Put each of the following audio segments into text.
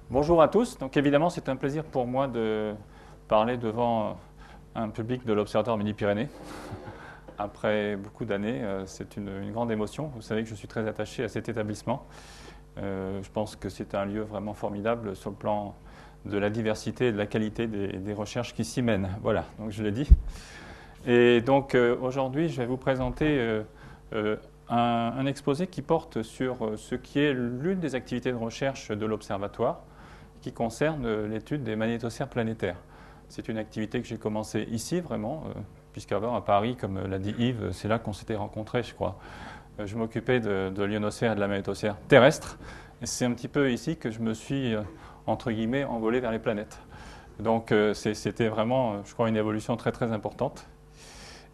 Bonjour à tous. Donc évidemment, c'est un plaisir pour moi de parler devant un public de l'Observatoire Midi-Pyrénées. Après beaucoup d'années, c'est une grande émotion. Vous savez que je suis très attaché à cet établissement. Je pense que c'est un lieu vraiment formidable sur le plan de la diversité et de la qualité des recherches qui s'y mènent. Voilà, donc je l'ai dit. Et donc aujourd'hui, je vais vous présenter un exposé qui porte sur ce qui est l'une des activités de recherche de l'Observatoire, qui concerne l'étude des magnétosphères planétaires. C'est une activité que j'ai commencée ici, vraiment, puisqu'avant, à Paris, comme l'a dit Yves, c'est là qu'on s'était rencontrés, je crois. Je m'occupais de l'ionosphère et de la magnétosphère terrestre, et c'est un petit peu ici que je me suis, entre guillemets, envolé vers les planètes. Donc c'était vraiment, je crois, une évolution très très importante.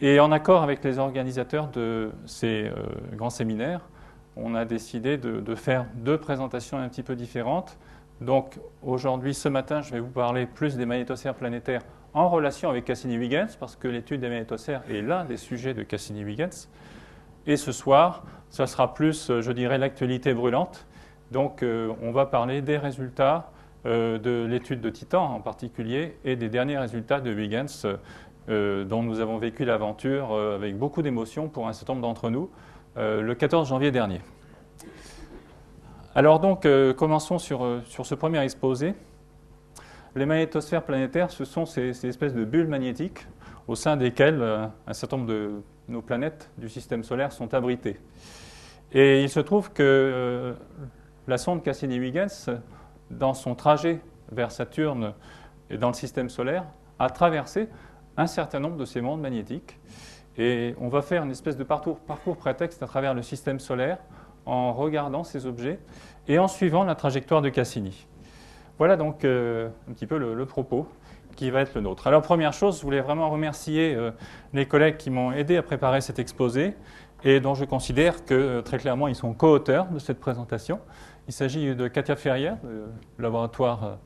Et en accord avec les organisateurs de ces grands séminaires, on a décidé de faire deux présentations un petit peu différentes. Donc aujourd'hui, ce matin, je vais vous parler plus des magnétosphères planétaires en relation avec Cassini-Huygens, parce que l'étude des magnétosphères est l'un des sujets de Cassini-Huygens. Et ce soir, ça sera plus, je dirais, l'actualité brûlante. Donc on va parler des résultats de l'étude de Titan en particulier et des derniers résultats de Huygens, dont nous avons vécu l'aventure avec beaucoup d'émotion pour un certain nombre d'entre nous le 14 janvier dernier. Alors donc, commençons sur ce premier exposé. Les magnétosphères planétaires, ce sont ces espèces de bulles magnétiques au sein desquelles un certain nombre de nos planètes du système solaire sont abritées. Et il se trouve que la sonde Cassini-Huygens, dans son trajet vers Saturne et dans le système solaire, a traversé un certain nombre de ces mondes magnétiques. Et on va faire une espèce de parcours prétexte à travers le système solaire en regardant ces objets et en suivant la trajectoire de Cassini. Voilà donc un petit peu le propos qui va être le nôtre. Alors première chose, je voulais vraiment remercier les collègues qui m'ont aidé à préparer cet exposé et dont je considère que très clairement ils sont co-auteurs de cette présentation. Il s'agit de Katia Ferrière, du laboratoire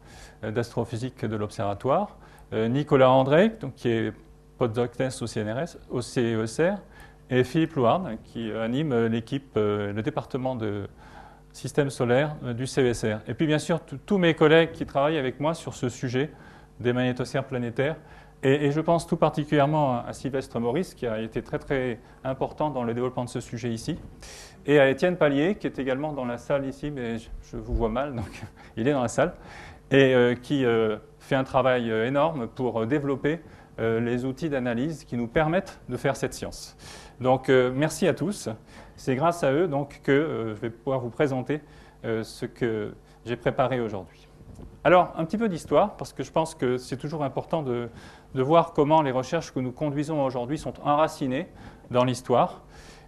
d'astrophysique de l'Observatoire, Nicolas André, donc, qui est postdoc-test au CESR, et Philippe Louarn, qui anime l'équipe, le département de système solaire du CESR. Et puis bien sûr, tous mes collègues qui travaillent avec moi sur ce sujet des magnétosphères planétaires. Et je pense tout particulièrement à Sylvestre Maurice, qui a été très très important dans le développement de ce sujet ici, et à Étienne Pallier, qui est également dans la salle ici, mais je vous vois mal, donc il est dans la salle, et qui fait un travail énorme pour développer les outils d'analyse qui nous permettent de faire cette science. Donc merci à tous. C'est grâce à eux donc, que je vais pouvoir vous présenter ce que j'ai préparé aujourd'hui. Alors, un petit peu d'histoire, parce que je pense que c'est toujours important de voir comment les recherches que nous conduisons aujourd'hui sont enracinées dans l'histoire.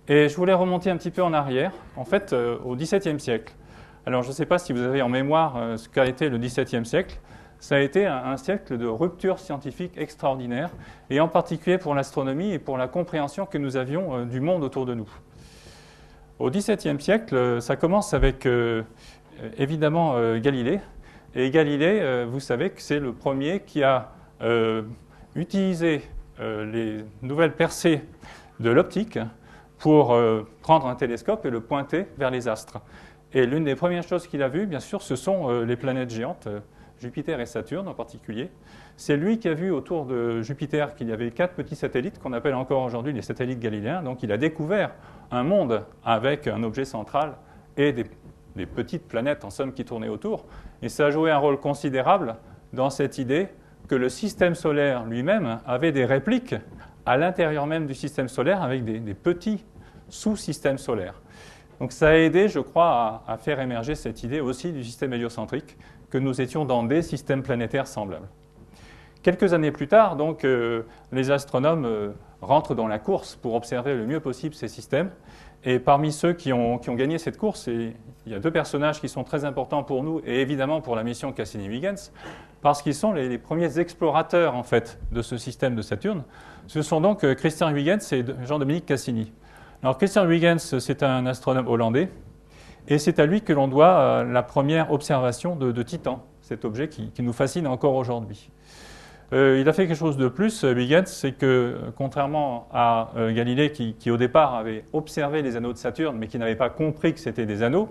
Et je voulais remonter un petit peu en arrière, en fait, au XVIIe siècle. Alors, je ne sais pas si vous avez en mémoire ce qu'a été le XVIIe siècle. Ça a été un siècle de rupture scientifique extraordinaire, et en particulier pour l'astronomie et pour la compréhension que nous avions du monde autour de nous. Au XVIIe siècle, ça commence avec évidemment Galilée. Et Galilée, vous savez que c'est le premier qui a utilisé les nouvelles percées de l'optique pour prendre un télescope et le pointer vers les astres. Et l'une des premières choses qu'il a vues, bien sûr, ce sont les planètes géantes, Jupiter et Saturne en particulier. C'est lui qui a vu autour de Jupiter qu'il y avait 4 petits satellites qu'on appelle encore aujourd'hui les satellites galiléens. Donc il a découvert un monde avec un objet central et des petites planètes en somme qui tournaient autour. Et ça a joué un rôle considérable dans cette idée que le système solaire lui-même avait des répliques à l'intérieur même du système solaire avec des petits sous-systèmes solaires. Donc ça a aidé, je crois, à faire émerger cette idée aussi du système héliocentrique, que nous étions dans des systèmes planétaires semblables. Quelques années plus tard, donc, les astronomes rentrent dans la course pour observer le mieux possible ces systèmes. Et parmi ceux qui ont gagné cette course, il y a deux personnages qui sont très importants pour nous et évidemment pour la mission Cassini-Huygens, parce qu'ils sont les premiers explorateurs en fait, de ce système de Saturne. Ce sont donc Christian Huygens et Jean-Dominique Cassini. Alors Christian Huygens, c'est un astronome hollandais, et c'est à lui que l'on doit la première observation de Titan, cet objet qui nous fascine encore aujourd'hui. Il a fait quelque chose de plus, Huygens, c'est que contrairement à Galilée qui au départ avait observé les anneaux de Saturne mais qui n'avait pas compris que c'était des anneaux,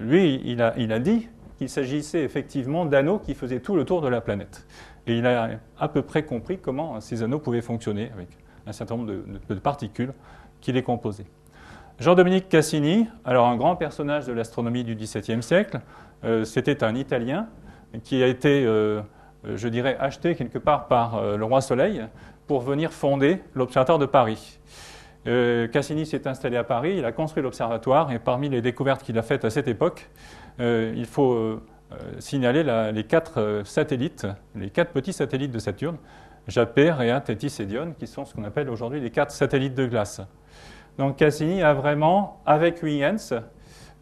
lui il a dit qu'il s'agissait effectivement d'anneaux qui faisaient tout le tour de la planète. Et il a à peu près compris comment ces anneaux pouvaient fonctionner avec un certain nombre de particules qui les composaient. Jean-Dominique Cassini, alors un grand personnage de l'astronomie du XVIIe siècle, c'était un Italien qui a été, je dirais, acheté quelque part par le roi Soleil pour venir fonder l'Observatoire de Paris. Cassini s'est installé à Paris, il a construit l'observatoire et parmi les découvertes qu'il a faites à cette époque, il faut signaler les 4 satellites, les 4 petits satellites de Saturne, Japet, Rhéa, Thétis et Dione, qui sont ce qu'on appelle aujourd'hui les 4 satellites de glace. Donc Cassini a vraiment, avec Huygens,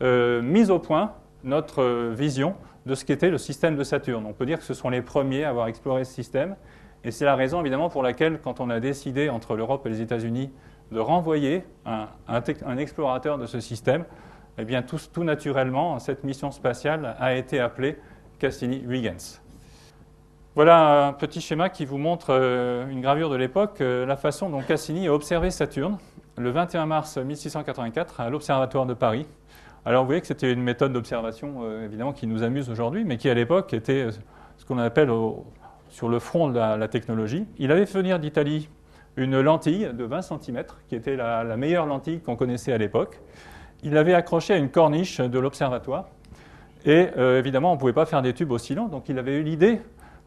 mis au point notre vision de ce qu'était le système de Saturne. On peut dire que ce sont les premiers à avoir exploré ce système, et c'est la raison évidemment pour laquelle, quand on a décidé entre l'Europe et les États-Unis de renvoyer un explorateur de ce système, eh bien tout naturellement, cette mission spatiale a été appelée Cassini-Huygens. Voilà un petit schéma qui vous montre une gravure de l'époque, la façon dont Cassini a observé Saturne le 21 mars 1684 à l'Observatoire de Paris. Alors vous voyez que c'était une méthode d'observation évidemment qui nous amuse aujourd'hui, mais qui à l'époque était ce qu'on appelle sur le front de la technologie. Il avait fait venir d'Italie une lentille de 20 cm, qui était la meilleure lentille qu'on connaissait à l'époque. Il l'avait accrochée à une corniche de l'observatoire. Et évidemment, on ne pouvait pas faire des tubes aussi longs, donc il avait eu l'idée,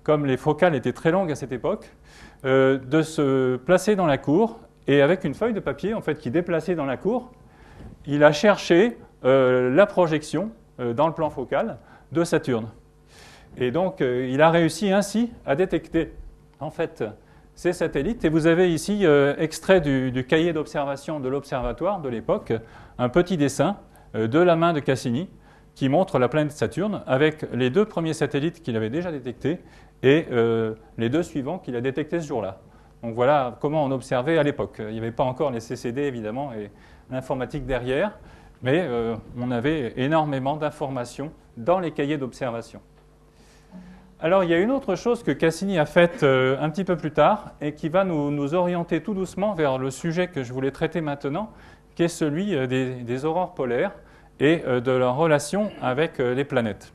comme les focales étaient très longues à cette époque, de se placer dans la cour. Et avec une feuille de papier en fait, qui déplaçait dans la cour, il a cherché la projection dans le plan focal de Saturne. Et donc, il a réussi ainsi à détecter en fait, ces satellites. Et vous avez ici, extrait du cahier d'observation de l'observatoire de l'époque, un petit dessin de la main de Cassini qui montre la planète Saturne avec les 2 premiers satellites qu'il avait déjà détectés et les 2 suivants qu'il a détectés ce jour-là. Donc voilà comment on observait à l'époque. Il n'y avait pas encore les CCD évidemment et l'informatique derrière, mais on avait énormément d'informations dans les cahiers d'observation. Alors il y a une autre chose que Cassini a faite un petit peu plus tard et qui va nous orienter tout doucement vers le sujet que je voulais traiter maintenant, qui est celui des aurores polaires et de leur relation avec les planètes.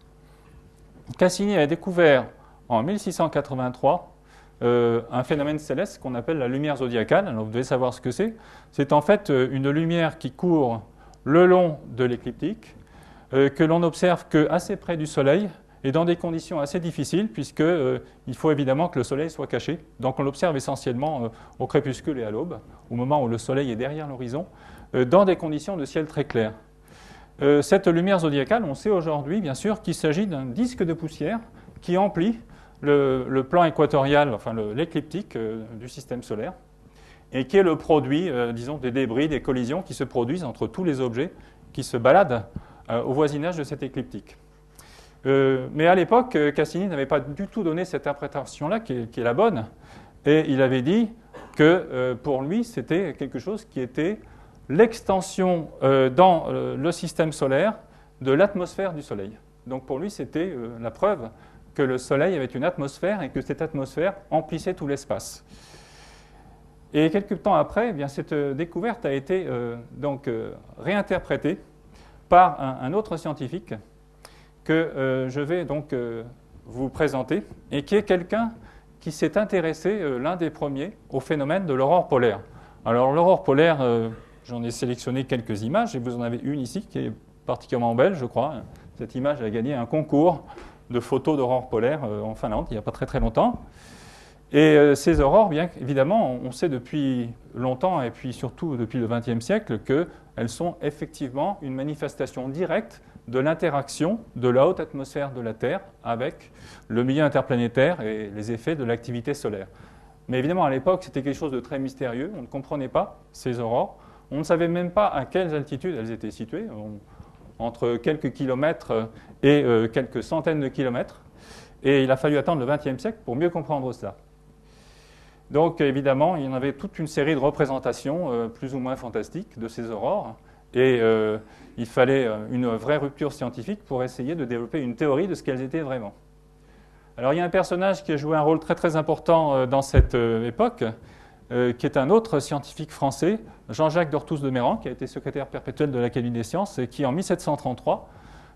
Cassini a découvert en 1683 un phénomène céleste qu'on appelle la lumière zodiacale. Alors vous devez savoir ce que c'est. C'est en fait une lumière qui court le long de l'écliptique, que l'on n'observe qu'assez près du Soleil et dans des conditions assez difficiles, puisqu'il faut évidemment que le Soleil soit caché. Donc on l'observe essentiellement au crépuscule et à l'aube, au moment où le Soleil est derrière l'horizon, dans des conditions de ciel très clair. Cette lumière zodiacale, on sait aujourd'hui bien sûr qu'il s'agit d'un disque de poussière qui emplit le plan équatorial, enfin l'écliptique du système solaire, et qui est le produit, disons, des débris, des collisions qui se produisent entre tous les objets qui se baladent au voisinage de cette écliptique. Mais à l'époque, Cassini n'avait pas du tout donné cette interprétation-là, qui est la bonne, et il avait dit que pour lui, c'était quelque chose qui était l'extension dans le système solaire de l'atmosphère du Soleil. Donc pour lui, c'était la preuve que le Soleil avait une atmosphère et que cette atmosphère emplissait tout l'espace. Et quelques temps après, eh bien, cette découverte a été réinterprétée par un autre scientifique que je vais donc vous présenter et qui est quelqu'un qui s'est intéressé, l'un des premiers, au phénomène de l'aurore polaire. Alors l'aurore polaire, j'en ai sélectionné quelques images et vous en avez une ici qui est particulièrement belle, je crois. Cette image a gagné un concours de photos d'aurore polaire en Finlande il n'y a pas très très longtemps. Et ces aurores, bien évidemment, on sait depuis longtemps et puis surtout depuis le XXe siècle qu'elles sont effectivement une manifestation directe de l'interaction de la haute atmosphère de la Terre avec le milieu interplanétaire et les effets de l'activité solaire. Mais évidemment, à l'époque, c'était quelque chose de très mystérieux. On ne comprenait pas ces aurores. On ne savait même pas à quelles altitudes elles étaient situées, entre quelques kilomètres et quelques centaines de kilomètres. Et il a fallu attendre le XXe siècle pour mieux comprendre cela. Donc évidemment, il y en avait toute une série de représentations plus ou moins fantastiques de ces aurores. Et il fallait une vraie rupture scientifique pour essayer de développer une théorie de ce qu'elles étaient vraiment. Alors il y a un personnage qui a joué un rôle très très important dans cette époque, qui est un autre scientifique français, Jean-Jacques d'Orthous de Méran, qui a été secrétaire perpétuel de l'Académie des sciences et qui en 1733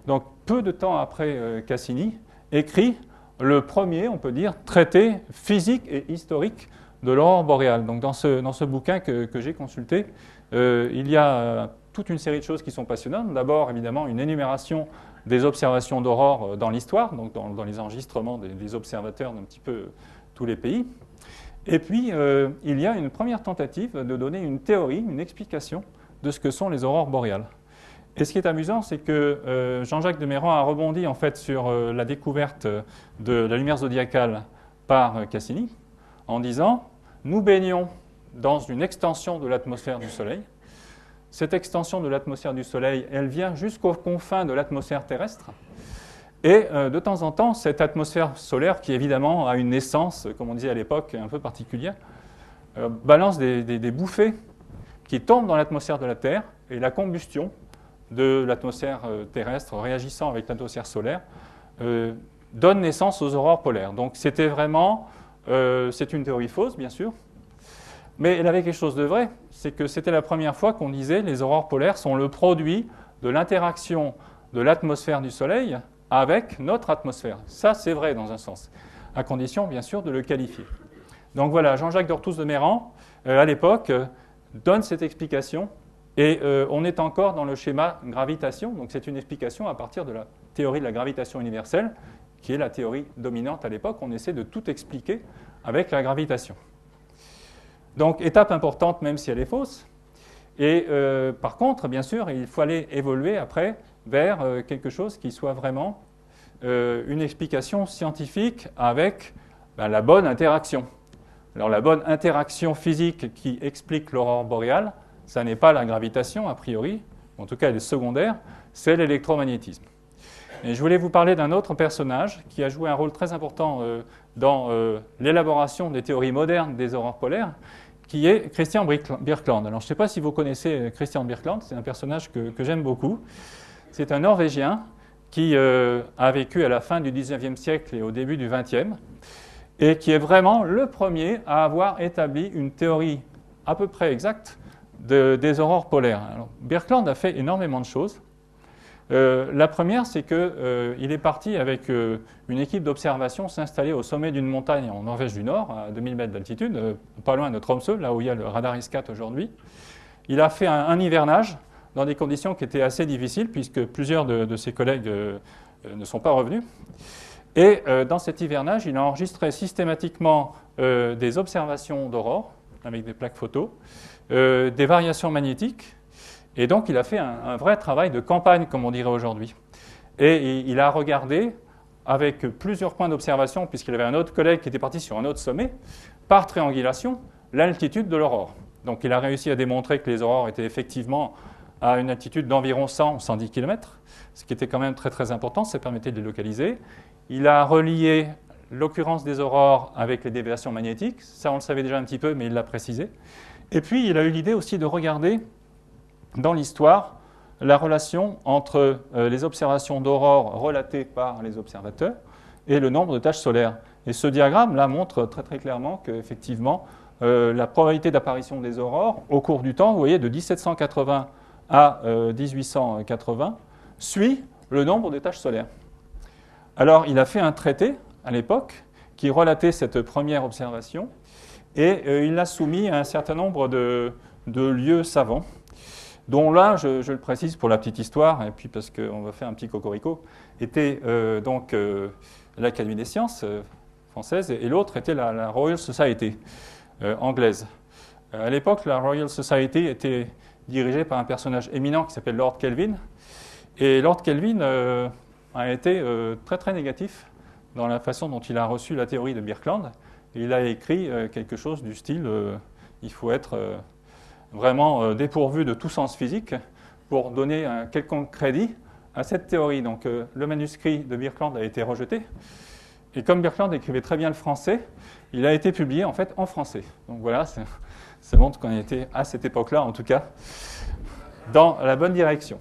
donc peu de temps après Cassini, écrit le premier, on peut dire, traité physique et historique de l'aurore boréale. Donc dans ce bouquin que j'ai consulté, il y a toute une série de choses qui sont passionnantes. D'abord, évidemment, une énumération des observations d'aurore dans l'histoire, donc dans les enregistrements des observateurs d'un petit peu tous les pays. Et puis, il y a une première tentative de donner une théorie, une explication de ce que sont les aurores boréales. Et ce qui est amusant, c'est que Jean-Jacques de Mairan a rebondi en fait sur la découverte de la lumière zodiacale par Cassini, en disant « Nous baignons dans une extension de l'atmosphère du Soleil. Cette extension de l'atmosphère du Soleil, elle vient jusqu'aux confins de l'atmosphère terrestre. Et de temps en temps, cette atmosphère solaire, qui évidemment a une essence, comme on disait à l'époque, un peu particulière, balance des bouffées qui tombent dans l'atmosphère de la Terre, et la combustion de l'atmosphère terrestre réagissant avec l'atmosphère solaire donne naissance aux aurores polaires. Donc c'était vraiment, c'est une théorie fausse bien sûr, mais elle avait quelque chose de vrai, c'est que c'était la première fois qu'on disait les aurores polaires sont le produit de l'interaction de l'atmosphère du Soleil avec notre atmosphère. Ça c'est vrai dans un sens, à condition bien sûr de le qualifier. Donc voilà, Jean-Jacques d'Orthous de Mairan, à l'époque, donne cette explication. Et on est encore dans le schéma gravitation, donc c'est une explication à partir de la théorie de la gravitation universelle, qui est la théorie dominante à l'époque. On essaie de tout expliquer avec la gravitation. Donc étape importante, même si elle est fausse. Et par contre, bien sûr, il faut aller évoluer après vers quelque chose qui soit vraiment une explication scientifique avec la bonne interaction. Alors la bonne interaction physique qui explique l'aurore boréale, ça n'est pas la gravitation, a priori, en tout cas elle est secondaire, c'est l'électromagnétisme. Et je voulais vous parler d'un autre personnage qui a joué un rôle très important dans l'élaboration des théories modernes des aurores polaires, qui est Christian Birkeland. Alors je ne sais pas si vous connaissez Christian Birkeland, c'est un personnage que j'aime beaucoup. C'est un Norvégien qui a vécu à la fin du 19e siècle et au début du 20e, et qui est vraiment le premier à avoir établi une théorie à peu près exacte des aurores polaires. Alors, Birkeland a fait énormément de choses. La première, c'est qu'il est parti avec une équipe d'observation s'installer au sommet d'une montagne en Norvège du Nord, à 2000 mètres d'altitude, pas loin de Tromsø, là où il y a le radar IS-4 aujourd'hui. Il a fait un hivernage dans des conditions qui étaient assez difficiles, puisque plusieurs de ses collègues ne sont pas revenus. Et dans cet hivernage, il a enregistré systématiquement des observations d'aurore, avec des plaques photos, des variations magnétiques, et donc il a fait un vrai travail de campagne, comme on dirait aujourd'hui. Et il a regardé, avec plusieurs points d'observation, puisqu'il avait un autre collègue qui était parti sur un autre sommet, par triangulation, l'altitude de l'aurore. Donc il a réussi à démontrer que les aurores étaient effectivement à une altitude d'environ 100-110 km, ce qui était quand même très très important, ça permettait de les localiser. Il a relié l'occurrence des aurores avec les déviations magnétiques, ça on le savait déjà un petit peu, mais il l'a précisé. Et puis il a eu l'idée aussi de regarder dans l'histoire la relation entre les observations d'aurore relatées par les observateurs et le nombre de taches solaires. Et ce diagramme-là montre très très clairement qu'effectivement, la probabilité d'apparition des aurores au cours du temps, vous voyez, de 1780 à 1880, suit le nombre de taches solaires. Alors, il a fait un traité à l'époque qui relatait cette première observation et il l'a soumis à un certain nombre de lieux savants, dont là, je le précise pour la petite histoire, et puis parce qu'on va faire un petit cocorico, était donc l'Académie des sciences française et l'autre était la Royal Society anglaise. À l'époque, la Royal Society était dirigée par un personnage éminent qui s'appelle Lord Kelvin, et Lord Kelvin a été très très négatif dans la façon dont il a reçu la théorie de Birkeland. Il a écrit quelque chose du style il faut être vraiment dépourvu de tout sens physique pour donner un quelconque crédit à cette théorie. Donc le manuscrit de Birkeland a été rejeté. Et comme Birkeland écrivait très bien le français, il a été publié en fait en français. Donc voilà, ça montre qu'on était à cette époque-là, en tout cas, dans la bonne direction.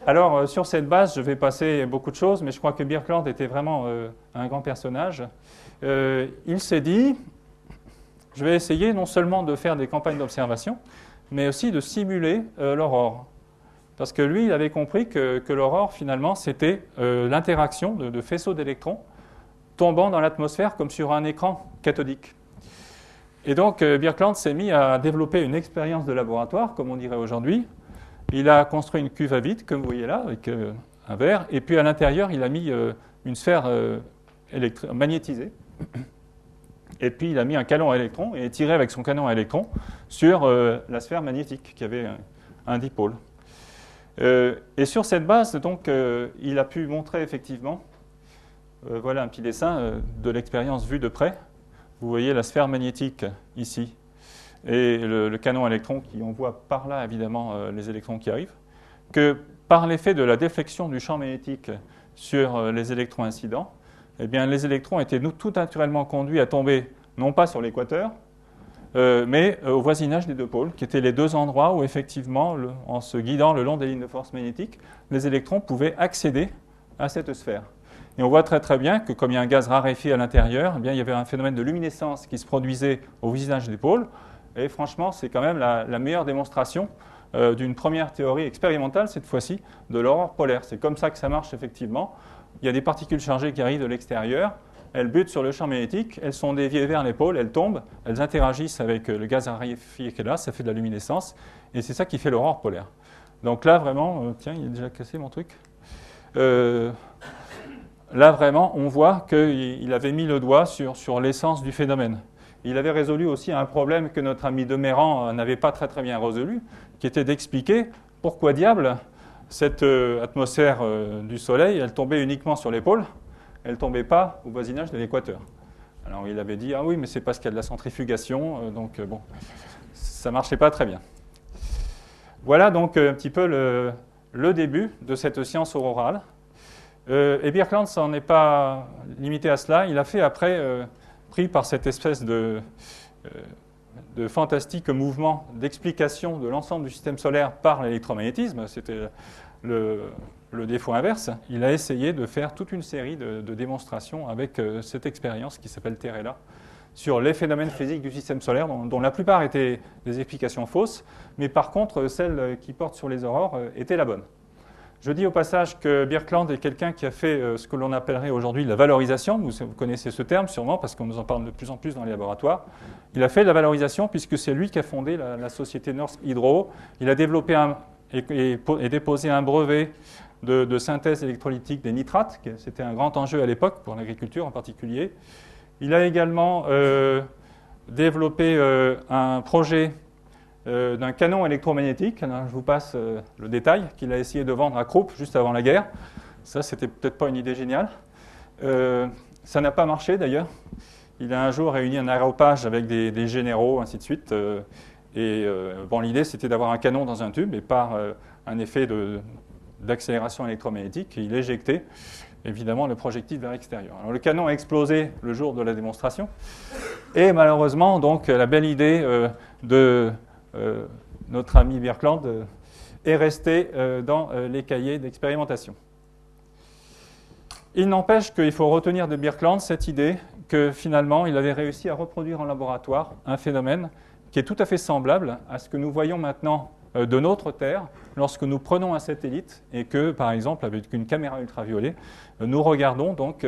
Alors, sur cette base, je vais passer beaucoup de choses, mais je crois que Birkeland était vraiment un grand personnage. Il s'est dit, je vais essayer non seulement de faire des campagnes d'observation, mais aussi de simuler l'aurore. parce que lui, il avait compris que l'aurore, finalement, c'était l'interaction de faisceaux d'électrons tombant dans l'atmosphère comme sur un écran cathodique. Et donc, Birkeland s'est mis à développer une expérience de laboratoire, comme on dirait aujourd'hui. Il a construit une cuve à vide, comme vous voyez là, avec un verre, et puis à l'intérieur, il a mis une sphère magnétisée. Et puis, il a mis un canon à électrons et tiré avec son canon à électrons sur la sphère magnétique, qui avait un dipôle. Et sur cette base, donc, il a pu montrer effectivement, voilà un petit dessin de l'expérience vue de près. Vous voyez la sphère magnétique ici et le canon à électrons qui envoie par là évidemment les électrons qui arrivent, que par l'effet de la déflexion du champ magnétique sur les électrons incidents, eh bien, les électrons étaient tout naturellement conduits à tomber non pas sur l'équateur, mais au voisinage des deux pôles, qui étaient les deux endroits où, effectivement, en se guidant le long des lignes de force magnétique, les électrons pouvaient accéder à cette sphère. Et on voit très très bien que, comme il y a un gaz raréfié à l'intérieur, eh bien, il y avait un phénomène de luminescence qui se produisait au voisinage des pôles. Et franchement, c'est quand même la meilleure démonstration d'une première théorie expérimentale, cette fois-ci, de l'aurore polaire. C'est comme ça que ça marche, effectivement. Il y a des particules chargées qui arrivent de l'extérieur. Elles butent sur le champ magnétique, elles sont déviées vers les pôles, elles tombent, elles interagissent avec le gaz raréfié qui est là, ça fait de la luminescence, et c'est ça qui fait l'aurore polaire. Donc là, vraiment, tiens, il a déjà cassé mon truc. Là, vraiment, on voit qu'il avait mis le doigt sur l'essence du phénomène. Il avait résolu aussi un problème que notre ami de Méran n'avait pas très très bien résolu, qui était d'expliquer pourquoi diable cette atmosphère du Soleil, elle tombait uniquement sur les pôles. Elle ne tombait pas au voisinage de l'équateur. Alors il avait dit, ah oui, mais c'est parce qu'il y a de la centrifugation, donc bon, ça ne marchait pas très bien. Voilà donc un petit peu le début de cette science aurorale. Et Birkeland s'en est pas limité à cela. Il a fait après, pris par cette espèce de fantastique mouvement d'explication de l'ensemble du système solaire par l'électromagnétisme, c'était le défaut inverse, il a essayé de faire toute une série de démonstrations avec cette expérience qui s'appelle Terrella sur les phénomènes physiques du système solaire, dont la plupart étaient des explications fausses, mais par contre, celle qui porte sur les aurores était la bonne. Je dis au passage que Birkeland est quelqu'un qui a fait ce que l'on appellerait aujourd'hui la valorisation. Vous connaissez ce terme sûrement parce qu'on nous en parle de plus en plus dans les laboratoires. Il a fait la valorisation puisque c'est lui qui a fondé la société Norsk Hydro. Il a développé et déposé un brevet de synthèse électrolytique des nitrates. C'était un grand enjeu à l'époque pour l'agriculture en particulier. Il a également développé un projet d'un canon électromagnétique. Alors, je vous passe le détail qu'il a essayé de vendre à Krupp juste avant la guerre. Ça, c'était peut-être pas une idée géniale. Ça n'a pas marché d'ailleurs. Il a un jour réuni un aéropage avec des généraux, ainsi de suite. Bon, l'idée, c'était d'avoir un canon dans un tube et par un effet d'accélération électromagnétique, il éjectait évidemment le projectile vers l'extérieur. Alors, le canon a explosé le jour de la démonstration. Et malheureusement, donc, la belle idée de notre ami Birkeland est resté dans les cahiers d'expérimentation. Il n'empêche qu'il faut retenir de Birkeland cette idée que finalement il avait réussi à reproduire en laboratoire un phénomène qui est tout à fait semblable à ce que nous voyons maintenant de notre Terre lorsque nous prenons un satellite et que, par exemple, avec une caméra ultraviolet, nous regardons donc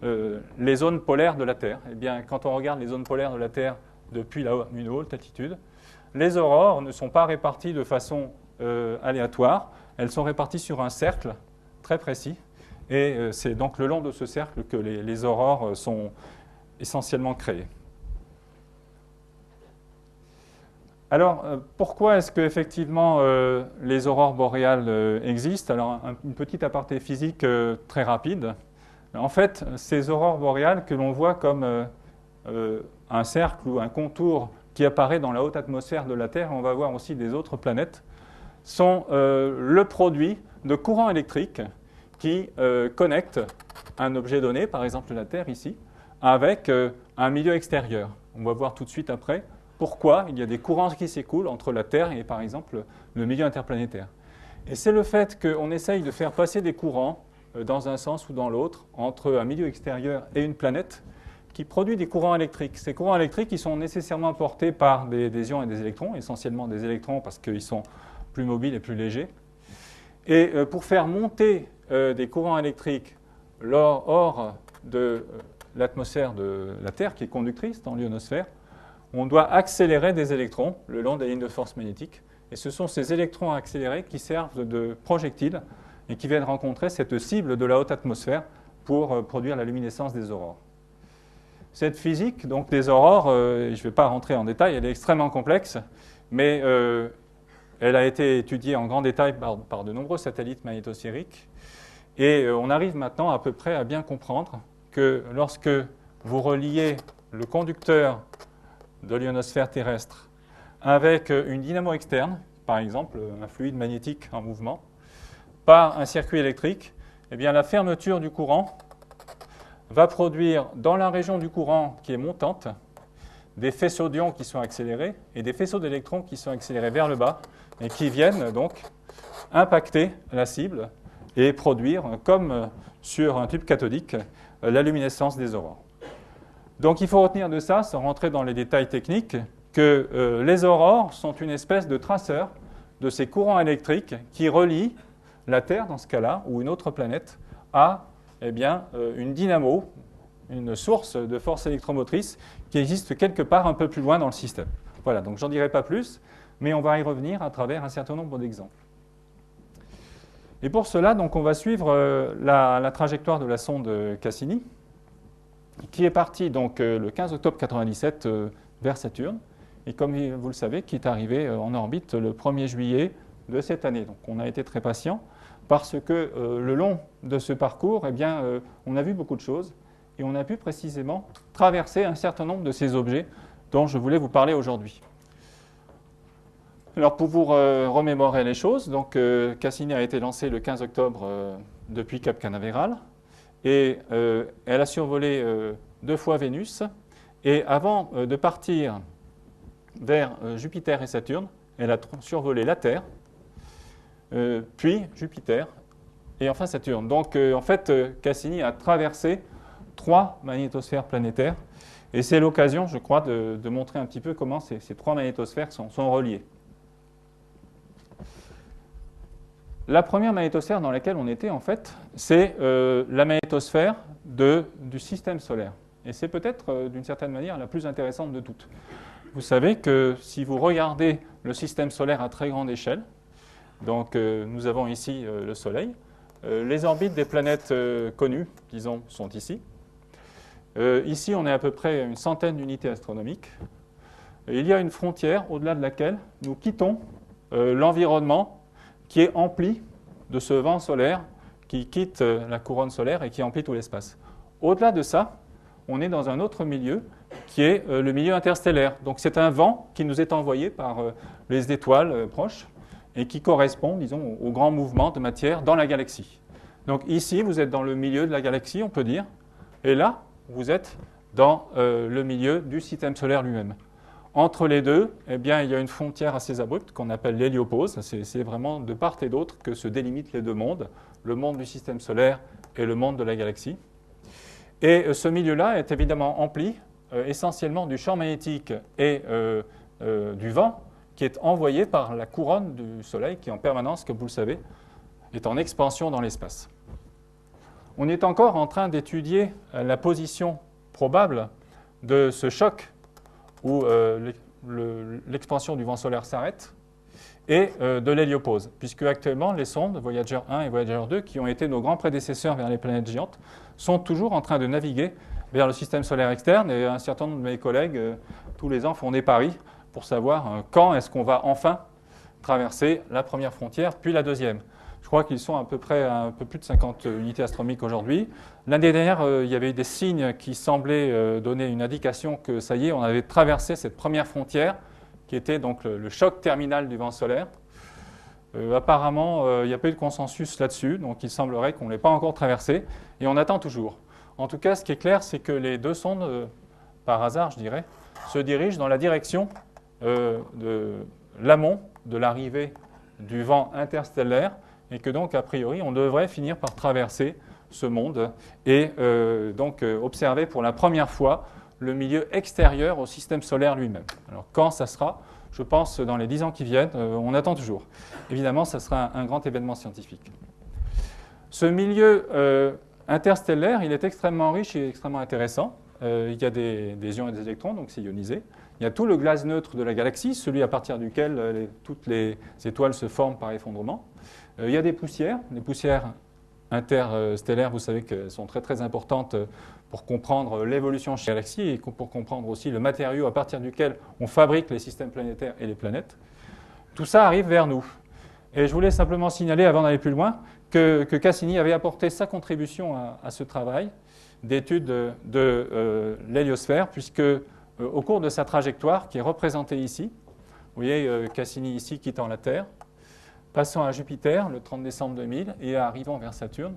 les zones polaires de la Terre. Eh bien, quand on regarde les zones polaires de la Terre depuis une haute altitude, les aurores ne sont pas réparties de façon aléatoire, elles sont réparties sur un cercle très précis, et c'est donc le long de ce cercle que les aurores sont essentiellement créées. Alors, pourquoi est-ce qu'effectivement les aurores boréales existent? Alors, une petite aparté physique très rapide. En fait, ces aurores boréales que l'on voit comme un cercle ou un contour qui apparaît dans la haute atmosphère de la Terre, on va voir aussi des autres planètes, sont le produit de courants électriques qui connectent un objet donné, par exemple la Terre ici, avec un milieu extérieur. On va voir tout de suite après pourquoi il y a des courants qui s'écoulent entre la Terre et, par exemple, le milieu interplanétaire. Et c'est le fait qu'on essaye de faire passer des courants dans un sens ou dans l'autre entre un milieu extérieur et une planète qui produit des courants électriques. Ces courants électriques, ils sont nécessairement portés par des ions et des électrons, essentiellement des électrons parce qu'ils sont plus mobiles et plus légers. Et pour faire monter des courants électriques hors de l'atmosphère de la Terre, qui est conductrice dans l'ionosphère, on doit accélérer des électrons le long des lignes de force magnétique. Et ce sont ces électrons accélérés qui servent de projectiles et qui viennent rencontrer cette cible de la haute atmosphère pour produire la luminescence des aurores. Cette physique donc, des aurores, je ne vais pas rentrer en détail, elle est extrêmement complexe, mais elle a été étudiée en grand détail par de nombreux satellites magnétosphériques. Et on arrive maintenant à peu près à bien comprendre que lorsque vous reliez le conducteur de l'ionosphère terrestre avec une dynamo externe, par exemple un fluide magnétique en mouvement, par un circuit électrique, eh bien, la fermeture du courant va produire dans la région du courant qui est montante des faisceaux d'ions qui sont accélérés et des faisceaux d'électrons qui sont accélérés vers le bas et qui viennent donc impacter la cible et produire, comme sur un tube cathodique, la luminescence des aurores. Donc il faut retenir de ça, sans rentrer dans les détails techniques, que les aurores sont une espèce de traceur de ces courants électriques qui relient la Terre, dans ce cas-là, ou une autre planète, à une dynamo, une source de force électromotrice qui existe quelque part un peu plus loin dans le système. Voilà, donc j'en dirai pas plus, mais on va y revenir à travers un certain nombre d'exemples. Et pour cela, donc, on va suivre la trajectoire de la sonde Cassini, qui est partie donc, le 15 octobre 1997 vers Saturne, et comme vous le savez, qui est arrivée en orbite le 1er juillet de cette année. Donc on a été très patient, parce que le long de ce parcours, eh bien, on a vu beaucoup de choses, et on a pu précisément traverser un certain nombre de ces objets dont je voulais vous parler aujourd'hui. Alors pour vous remémorer les choses, donc, Cassini a été lancée le 15 octobre depuis Cap Canaveral, et elle a survolé 2 fois Vénus, et avant de partir vers Jupiter et Saturne, elle a survolé la Terre, puis Jupiter, et enfin Saturne. Donc en fait, Cassini a traversé 3 magnétosphères planétaires, et c'est l'occasion, je crois, de montrer un petit peu comment ces 3 magnétosphères sont reliées. La première magnétosphère dans laquelle on était, en fait, c'est la magnétosphère du système solaire. Et c'est peut-être, d'une certaine manière, la plus intéressante de toutes. Vous savez que si vous regardez le système solaire à très grande échelle, donc nous avons ici le Soleil, les orbites des planètes connues, disons, sont ici. Ici, on est à peu près une centaine d'unités astronomiques. Et il y a une frontière au-delà de laquelle nous quittons l'environnement qui est empli de ce vent solaire qui quitte la couronne solaire et qui emplit tout l'espace. Au-delà de ça, on est dans un autre milieu qui est le milieu interstellaire. Donc c'est un vent qui nous est envoyé par les étoiles proches et qui correspond, disons, au grand mouvement de matière dans la galaxie. Donc ici, vous êtes dans le milieu de la galaxie, on peut dire, et là, vous êtes dans le milieu du système solaire lui-même. Entre les deux, eh bien, il y a une frontière assez abrupte qu'on appelle l'héliopause. C'est vraiment de part et d'autre que se délimitent les deux mondes, le monde du système solaire et le monde de la galaxie. Et ce milieu-là est évidemment empli essentiellement du champ magnétique et du vent qui est envoyé par la couronne du Soleil qui, en permanence, comme vous le savez, est en expansion dans l'espace. On est encore en train d'étudier la position probable de ce choc où l'expansion du vent solaire s'arrête et de l'héliopause, puisque actuellement les sondes Voyager 1 et Voyager 2, qui ont été nos grands prédécesseurs vers les planètes géantes, sont toujours en train de naviguer vers le système solaire externe, et un certain nombre de mes collègues, tous les ans, font des paris pour savoir quand est-ce qu'on va enfin traverser la première frontière, puis la deuxième. Je crois qu'ils sont à peu près à un peu plus de 50 unités astronomiques aujourd'hui. L'année dernière, il y avait eu des signes qui semblaient donner une indication que ça y est, on avait traversé cette première frontière, qui était donc le choc terminal du vent solaire. Apparemment, il n'y a pas eu de consensus là-dessus, donc il semblerait qu'on ne l'ait pas encore traversé, et on attend toujours. En tout cas, ce qui est clair, c'est que les deux sondes, par hasard, je dirais, se dirigent dans la direction de l'amont de l'arrivée du vent interstellaire, et que donc, a priori, on devrait finir par traverser ce monde et donc observer pour la première fois le milieu extérieur au système solaire lui-même. Alors, quand ça sera, je pense, dans les 10 ans qui viennent. On attend toujours. Évidemment, ça sera un grand événement scientifique. Ce milieu interstellaire, il est extrêmement riche et extrêmement intéressant. Il y a des ions et des électrons, donc c'est ionisé. Il y a tout le gaz neutre de la galaxie, celui à partir duquel toutes les étoiles se forment par effondrement. Il y a des poussières. Les poussières interstellaires, vous savez qu'elles sont très très importantes pour comprendre l'évolution chez la galaxie et pour comprendre aussi le matériau à partir duquel on fabrique les systèmes planétaires et les planètes. Tout ça arrive vers nous. Et je voulais simplement signaler, avant d'aller plus loin, que Cassini avait apporté sa contribution à ce travail d'étude de l'héliosphère, puisque au cours de sa trajectoire, qui est représentée ici, vous voyez Cassini ici quittant la Terre, passant à Jupiter le 30 décembre 2000 et arrivant vers Saturne,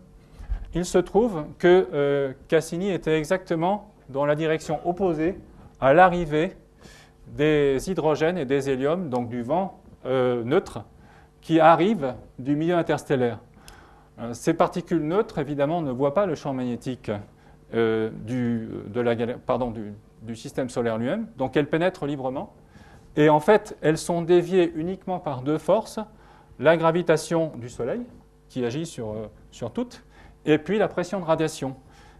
il se trouve que Cassini était exactement dans la direction opposée à l'arrivée des hydrogènes et des héliums, donc du vent neutre, qui arrivent du milieu interstellaire. Ces particules neutres, évidemment, ne voient pas le champ magnétique du système solaire lui-même, donc elles pénètrent librement. Et en fait, elles sont déviées uniquement par deux forces, la gravitation du Soleil, qui agit sur toutes, et puis la pression de radiation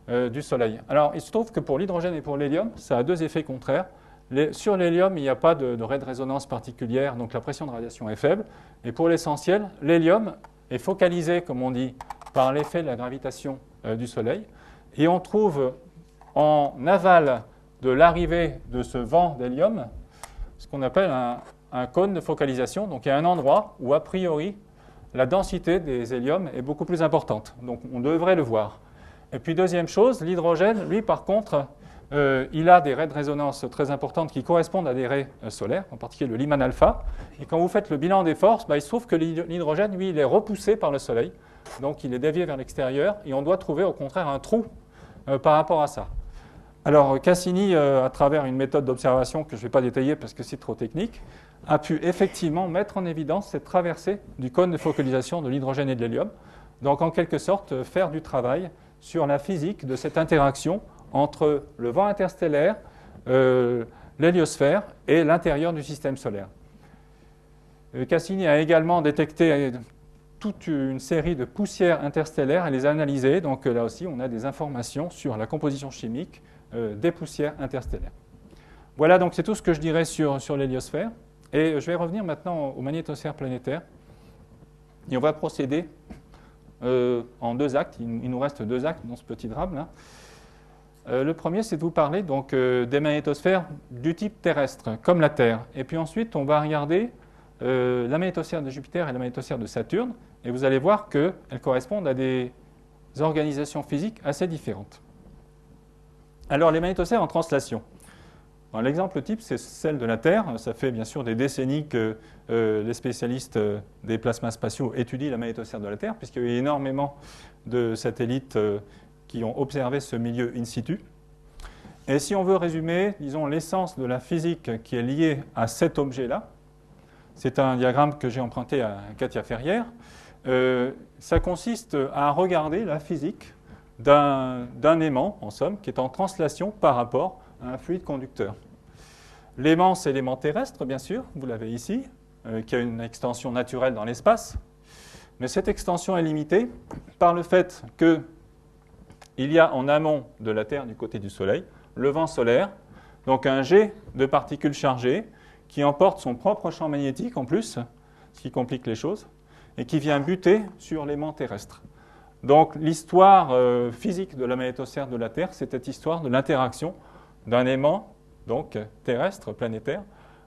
du Soleil. Alors, il se trouve que pour l'hydrogène et pour l'hélium, ça a deux effets contraires. Sur l'hélium, il n'y a pas de raie de résonance particulière, donc la pression de radiation est faible. Et pour l'essentiel, l'hélium est focalisé, comme on dit, par l'effet de la gravitation du Soleil. Et on trouve en aval de l'arrivée de ce vent d'hélium ce qu'on appelle un cône de focalisation. Donc il y a un endroit où, a priori, la densité des héliums est beaucoup plus importante. Donc on devrait le voir. Et puis deuxième chose, l'hydrogène, lui, par contre, il a des raies de résonance très importantes qui correspondent à des raies solaires, en particulier le Lyman alpha. Et quand vous faites le bilan des forces, il se trouve que l'hydrogène, lui, il est repoussé par le Soleil. Donc il est dévié vers l'extérieur et on doit trouver au contraire un trou par rapport à ça. Alors Cassini, à travers une méthode d'observation que je ne vais pas détailler parce que c'est trop technique, a pu effectivement mettre en évidence cette traversée du cône de focalisation de l'hydrogène et de l'hélium. Donc en quelque sorte faire du travail sur la physique de cette interaction entre le vent interstellaire, l'héliosphère et l'intérieur du système solaire. Cassini a également détecté toute une série de poussières interstellaires et les a analysées. Donc là aussi, on a des informations sur la composition chimique des poussières interstellaires. Voilà, donc c'est tout ce que je dirais sur l'héliosphère. Et je vais revenir maintenant aux magnétosphères planétaires. Et on va procéder en deux actes. Il nous reste deux actes dans ce petit drame-là. Le premier, c'est de vous parler donc, des magnétosphères du type terrestre, comme la Terre. Et puis ensuite, on va regarder la magnétosphère de Jupiter et la magnétosphère de Saturne. Et vous allez voir qu'elles correspondent à des organisations physiques assez différentes. Alors, les magnétosphères en translation. L'exemple type, c'est celle de la Terre. Ça fait bien sûr des décennies que les spécialistes des plasmas spatiaux étudient la magnétosphère de la Terre, puisqu'il y a eu énormément de satellites qui ont observé ce milieu in situ. Et si on veut résumer, disons, l'essence de la physique qui est liée à cet objet-là, c'est un diagramme que j'ai emprunté à Katia Ferrière. Ça consiste à regarder la physique d'un aimant, en somme, qui est en translation par rapport à un fluide conducteur. L'aimant, c'est l'aimant terrestre, bien sûr, vous l'avez ici, qui a une extension naturelle dans l'espace. Mais cette extension est limitée par le fait qu'il y a en amont de la Terre, du côté du Soleil, le vent solaire, donc un jet de particules chargées qui emporte son propre champ magnétique en plus, ce qui complique les choses, et qui vient buter sur l'aimant terrestre. Donc l'histoire physique de la magnétosphère de la Terre, c'est cette histoire de l'interaction d'un aimant donc, terrestre, planétaire,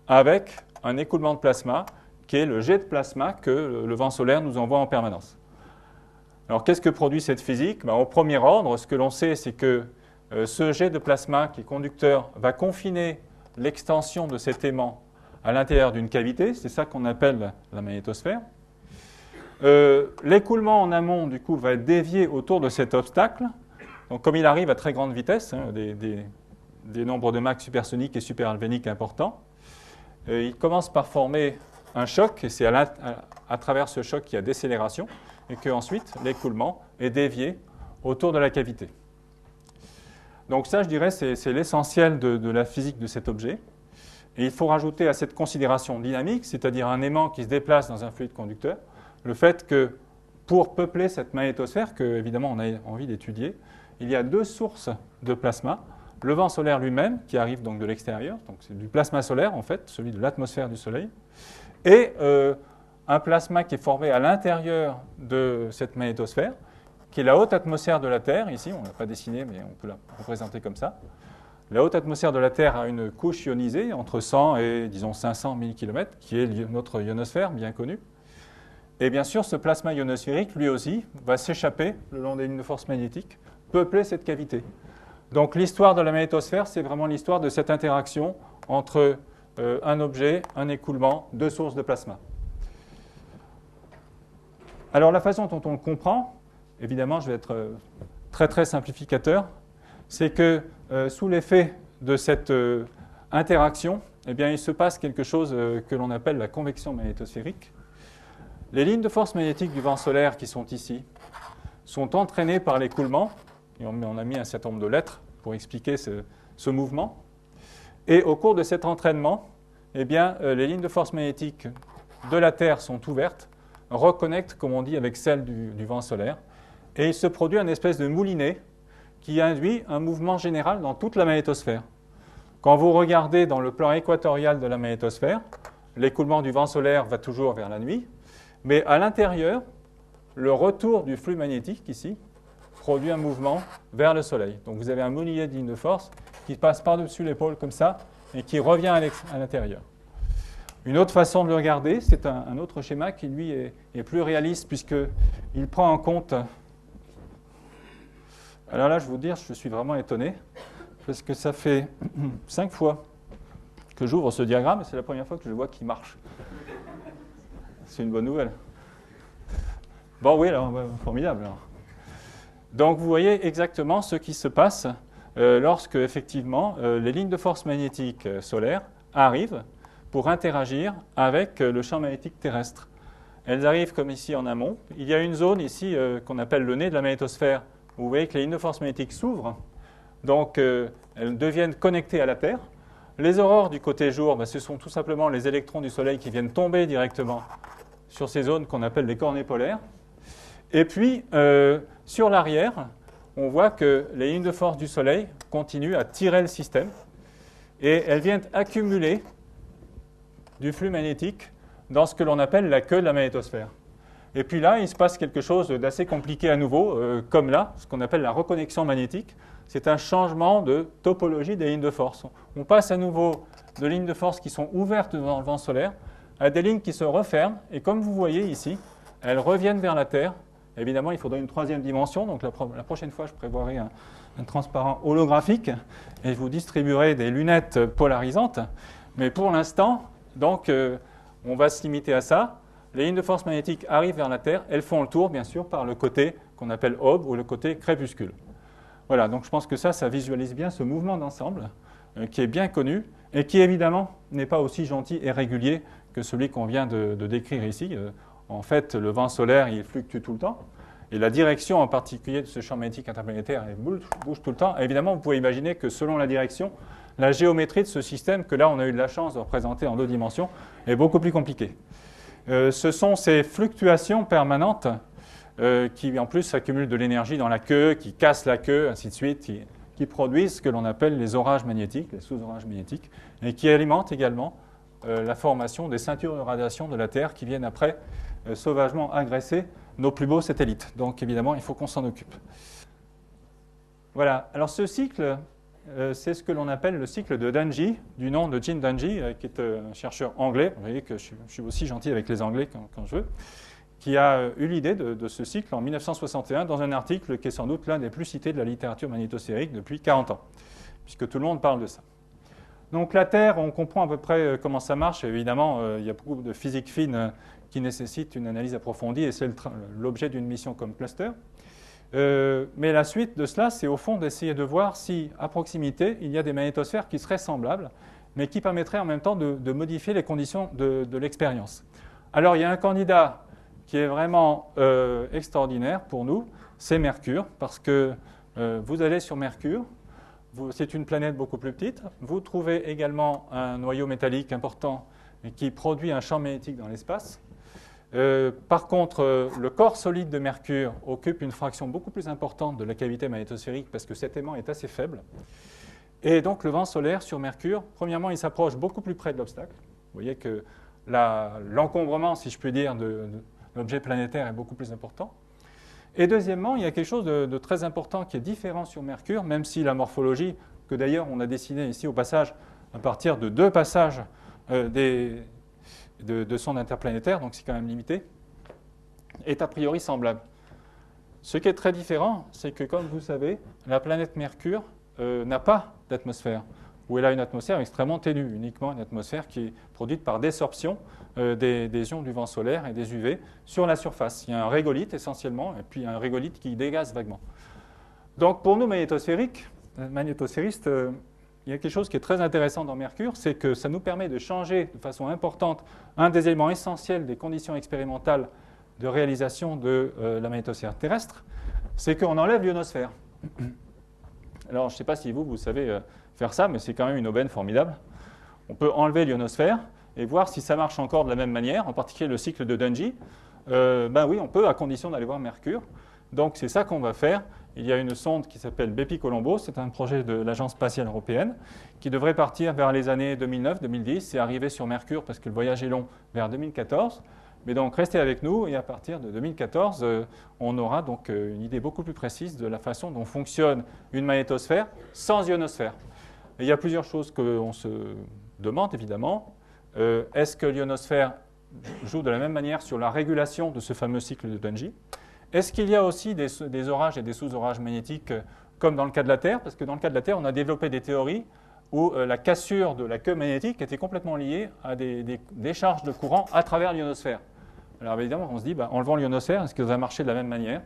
avec un écoulement de plasma, qui est le jet de plasma que le vent solaire nous envoie en permanence. Alors qu'est-ce que produit cette physique ? Au premier ordre, ce que l'on sait, c'est que ce jet de plasma qui est conducteur va confiner l'extension de cet aimant à l'intérieur d'une cavité, c'est ça qu'on appelle la magnétosphère. L'écoulement en amont, du coup, va être dévié autour de cet obstacle. Donc, comme il arrive à très grande vitesse, des nombres de Mach supersoniques et superhalvéniques importants, il commence par former un choc, et c'est à travers ce choc qu'il y a décélération, et qu'ensuite, l'écoulement est dévié autour de la cavité. Donc ça, je dirais, c'est l'essentiel de la physique de cet objet. Et il faut rajouter à cette considération dynamique, c'est-à-dire un aimant qui se déplace dans un fluide conducteur, le fait que pour peupler cette magnétosphère, que évidemment on a envie d'étudier, il y a deux sources de plasma. Le vent solaire lui-même, qui arrive donc de l'extérieur, donc c'est du plasma solaire en fait, celui de l'atmosphère du Soleil, et un plasma qui est formé à l'intérieur de cette magnétosphère, qui est la haute atmosphère de la Terre, ici, on ne l'a pas dessiné, mais on peut la représenter comme ça. La haute atmosphère de la Terre a une couche ionisée entre 100 et, disons, 500 000 km, qui est notre ionosphère, bien connue. Et bien sûr, ce plasma ionosphérique, lui aussi, va s'échapper le long des lignes de force magnétique, peupler cette cavité. Donc l'histoire de la magnétosphère, c'est vraiment l'histoire de cette interaction entre un objet, un écoulement, deux sources de plasma. Alors la façon dont on le comprend, évidemment, je vais être très très simplificateur, c'est que sous l'effet de cette interaction, eh bien, il se passe quelque chose que l'on appelle la convection magnétosphérique. Les lignes de force magnétique du vent solaire qui sont ici sont entraînées par l'écoulement, et on a mis un certain nombre de lettres pour expliquer ce mouvement. Et au cours de cet entraînement, eh bien, les lignes de force magnétique de la Terre sont ouvertes, reconnectent, comme on dit, avec celles du vent solaire, et il se produit une espèce de moulinet qui induit un mouvement général dans toute la magnétosphère. Quand vous regardez dans le plan équatorial de la magnétosphère, l'écoulement du vent solaire va toujours vers la nuit, mais à l'intérieur, le retour du flux magnétique, ici, produit un mouvement vers le Soleil. Donc vous avez un moulinet de ligne de force qui passe par-dessus l'épaule comme ça et qui revient à l'intérieur. Une autre façon de le regarder, c'est un autre schéma qui, lui, est plus réaliste puisqu'il prend en compte... Alors là, je vais vous dire, je suis vraiment étonné parce que ça fait 5 fois que j'ouvre ce diagramme et c'est la première fois que je le vois qui marche. C'est une bonne nouvelle. Bon, oui, alors, formidable. Alors. Donc, vous voyez exactement ce qui se passe lorsque, effectivement, les lignes de force magnétique solaire arrivent pour interagir avec le champ magnétique terrestre. Elles arrivent comme ici en amont. Il y a une zone ici qu'on appelle le nez de la magnétosphère, où vous voyez que les lignes de force magnétique s'ouvrent. Donc, elles deviennent connectées à la Terre. Les aurores du côté jour, ce sont tout simplement les électrons du Soleil qui viennent tomber directement sur ces zones qu'on appelle les cornets polaires. Et puis, sur l'arrière, on voit que les lignes de force du Soleil continuent à tirer le système et elles viennent accumuler du flux magnétique dans ce que l'on appelle la queue de la magnétosphère. Et puis là, il se passe quelque chose d'assez compliqué à nouveau, comme là, ce qu'on appelle la reconnexion magnétique. C'est un changement de topologie des lignes de force. On passe à nouveau de lignes de force qui sont ouvertes dans le vent solaire à des lignes qui se referment. Et comme vous voyez ici, elles reviennent vers la Terre. Évidemment, il faudrait une troisième dimension. Donc la prochaine fois, je prévoirai un transparent holographique et je vous distribuerai des lunettes polarisantes. Mais pour l'instant, donc, on va se limiter à ça. Les lignes de force magnétique arrivent vers la Terre. Elles font le tour, bien sûr, par le côté qu'on appelle aube ou le côté crépuscule. Voilà, donc je pense que ça visualise bien ce mouvement d'ensemble qui est bien connu et qui, évidemment, n'est pas aussi gentil et régulier que celui qu'on vient de décrire ici. En fait, le vent solaire, il fluctue tout le temps. Et la direction en particulier de ce champ magnétique interplanétaire, elle bouge tout le temps. Et évidemment, vous pouvez imaginer que selon la direction, la géométrie de ce système, que là, on a eu de la chance de représenter en 2 dimensions, est beaucoup plus compliquée. Ce sont ces fluctuations permanentes qui, en plus, s'accumulent de l'énergie dans la queue, qui cassent la queue, ainsi de suite, qui produisent ce que l'on appelle les orages magnétiques, les sous-orages magnétiques, et qui alimentent également la formation des ceintures de radiation de la Terre qui viennent après sauvagement agresser nos plus beaux satellites. Donc, évidemment, il faut qu'on s'en occupe. Voilà. Alors, ce cycle, c'est ce que l'on appelle le cycle de Dungey, du nom de Jim Dungey, qui est un chercheur anglais. Vous voyez que je suis aussi gentil avec les Anglais quand je veux, qui a eu l'idée de ce cycle en 1961 dans un article qui est sans doute l'un des plus cités de la littérature magnétosphérique depuis 40 ans, puisque tout le monde parle de ça. Donc la Terre, on comprend à peu près comment ça marche. Évidemment, il y a beaucoup de physique fine qui nécessite une analyse approfondie, et c'est l'objet d'une mission comme Cluster. Mais la suite de cela, c'est au fond d'essayer de voir si, à proximité, il y a des magnétosphères qui seraient semblables, mais qui permettraient en même temps de modifier les conditions de l'expérience. Alors, il y a un candidat qui est vraiment extraordinaire pour nous, c'est Mercure, parce que vous allez sur Mercure, c'est une planète beaucoup plus petite. Vous trouvez également un noyau métallique important qui produit un champ magnétique dans l'espace. Par contre, le corps solide de Mercure occupe une fraction beaucoup plus importante de la cavité magnétosphérique parce que cet aimant est assez faible. Et donc le vent solaire sur Mercure, premièrement, il s'approche beaucoup plus près de l'obstacle. Vous voyez que l'encombrement, si je puis dire, de l'objet planétaire est beaucoup plus important. Et deuxièmement, il y a quelque chose de très important qui est différent sur Mercure, même si la morphologie, que d'ailleurs on a dessinée ici au passage, à partir de 2 passages de sondes interplanétaires, donc c'est quand même limité, est a priori semblable. Ce qui est très différent, c'est que, comme vous savez, la planète Mercure n'a pas d'atmosphère, ou elle a une atmosphère extrêmement ténue, uniquement une atmosphère qui est produite par désorption des ions du vent solaire et des UV sur la surface. Il y a un régolithe essentiellement, et puis un régolithe qui dégaze vaguement. Donc pour nous magnétosphéristes, il y a quelque chose qui est très intéressant dans Mercure, c'est que ça nous permet de changer de façon importante un des éléments essentiels des conditions expérimentales de réalisation de la magnétosphère terrestre, c'est qu'on enlève l'ionosphère. Alors je ne sais pas si vous savez faire ça, mais c'est quand même une aubaine formidable. On peut enlever l'ionosphère et voir si ça marche encore de la même manière, en particulier le cycle de Dungy. Ben oui, on peut, à condition d'aller voir Mercure. Donc c'est ça qu'on va faire. Il y a une sonde qui s'appelle Bepi-Colombo, c'est un projet de l'Agence spatiale européenne, qui devrait partir vers les années 2009-2010 et arriver sur Mercure, parce que le voyage est long, vers 2014. Mais donc restez avec nous et à partir de 2014, on aura donc une idée beaucoup plus précise de la façon dont fonctionne une magnétosphère sans ionosphère. Et il y a plusieurs choses qu'on se demande évidemment. Est-ce que l'ionosphère joue de la même manière sur la régulation de ce fameux cycle de Dungy? Est-ce qu'il y a aussi des orages et des sous-orages magnétiques comme dans le cas de la Terre? Parce que dans le cas de la Terre, on a développé des théories où la cassure de la queue magnétique était complètement liée à des décharges de courant à travers l'ionosphère. Alors évidemment, on se dit, enlevant l'ionosphère, est-ce que ça va marcher de la même manière?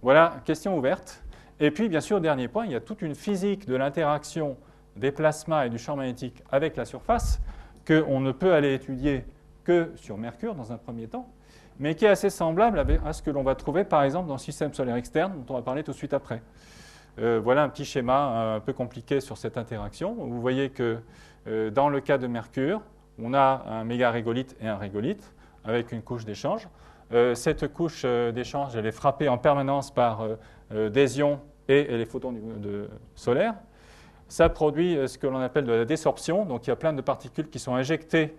Voilà, question ouverte. Et puis, bien sûr, dernier point, il y a toute une physique de l'interaction des plasmas et du champ magnétique avec la surface qu'on ne peut aller étudier que sur Mercure dans un premier temps, mais qui est assez semblable à ce que l'on va trouver, par exemple, dans le système solaire externe, dont on va parler tout de suite après. Voilà un petit schéma un peu compliqué sur cette interaction. Vous voyez que dans le cas de Mercure, on a un méga-régolithe et un régolithe avec une couche d'échange. Cette couche d'échange, elle est frappée en permanence par des ions et les photons solaires. Ça produit ce que l'on appelle de la désorption. Donc il y a plein de particules qui sont injectées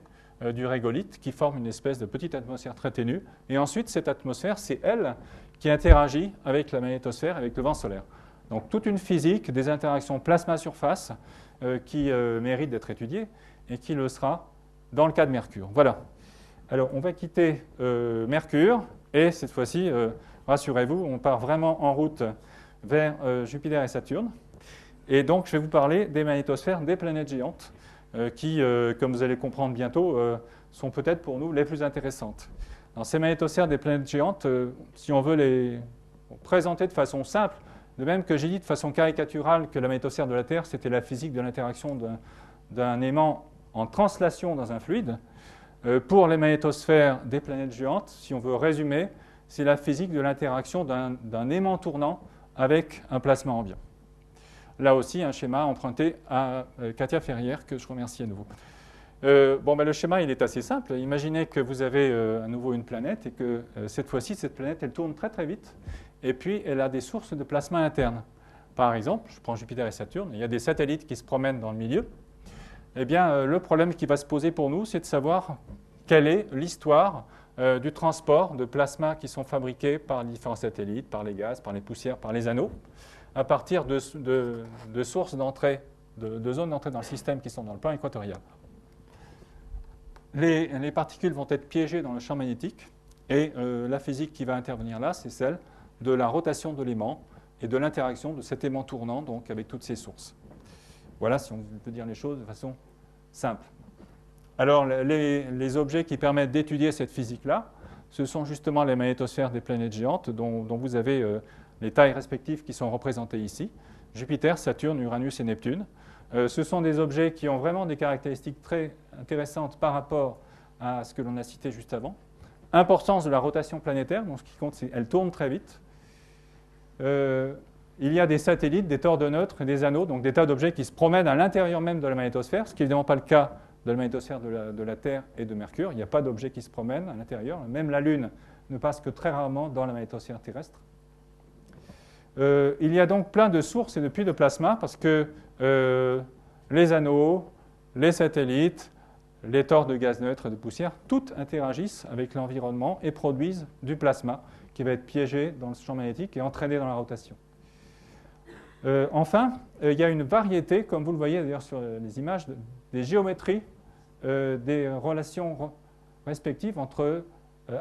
du régolithe, qui forment une espèce de petite atmosphère très ténue. Et ensuite, cette atmosphère, c'est elle qui interagit avec la magnétosphère, avec le vent solaire. Donc toute une physique des interactions plasma-surface qui mérite d'être étudiée et qui le sera dans le cas de Mercure. Voilà. Alors on va quitter Mercure et cette fois-ci, rassurez-vous, on part vraiment en route vers Jupiter et Saturne. Et donc je vais vous parler des magnétosphères des planètes géantes qui, comme vous allez comprendre bientôt, sont peut-être pour nous les plus intéressantes. Alors, ces magnétosphères des planètes géantes, si on veut les présenter de façon simple, de même que j'ai dit de façon caricaturale que la magnétosphère de la Terre, c'était la physique de l'interaction d'un aimant en translation dans un fluide, pour les magnétosphères des planètes géantes, si on veut résumer, c'est la physique de l'interaction d'un aimant tournant avec un plasma ambiant. Là aussi, un schéma emprunté à Katia Ferrière, que je remercie à nouveau. Le schéma, il est assez simple. Imaginez que vous avez à nouveau une planète et que cette fois-ci, cette planète, elle tourne très très vite et puis elle a des sources de plasma interne. Par exemple, je prends Jupiter et Saturne, il y a des satellites qui se promènent dans le milieu. Eh bien, le problème qui va se poser pour nous, c'est de savoir quelle est l'histoire du transport de plasma qui sont fabriqués par les différents satellites, par les gaz, par les poussières, par les anneaux, à partir de sources d'entrée, de zones d'entrée dans le système qui sont dans le plan équatorial. Les particules vont être piégées dans le champ magnétique et la physique qui va intervenir là, c'est celle de la rotation de l'aimant et de l'interaction de cet aimant tournant donc, avec toutes ces sources. Voilà si on peut dire les choses de façon simple. Alors les objets qui permettent d'étudier cette physique-là, ce sont justement les magnétosphères des planètes géantes dont vous avez les tailles respectives qui sont représentées ici. Jupiter, Saturne, Uranus et Neptune. Ce sont des objets qui ont vraiment des caractéristiques très intéressantes par rapport à ce que l'on a cité juste avant. Importance de la rotation planétaire, donc ce qui compte, c'est qu'elle tourne très vite. Il il y a des satellites, des tores de neutres et des anneaux, donc des tas d'objets qui se promènent à l'intérieur même de la magnétosphère, ce qui n'est évidemment pas le cas de la magnétosphère de la Terre et de Mercure. Il n'y a pas d'objets qui se promènent à l'intérieur. Même la Lune ne passe que très rarement dans la magnétosphère terrestre. Il y a donc plein de sources et de puits de plasma parce que les anneaux, les satellites, les tores de gaz neutre et de poussière, toutes interagissent avec l'environnement et produisent du plasma qui va être piégé dans le champ magnétique et entraîné dans la rotation. Enfin, il y a une variété, comme vous le voyez d'ailleurs sur les images, des géométries, des relations respectives entre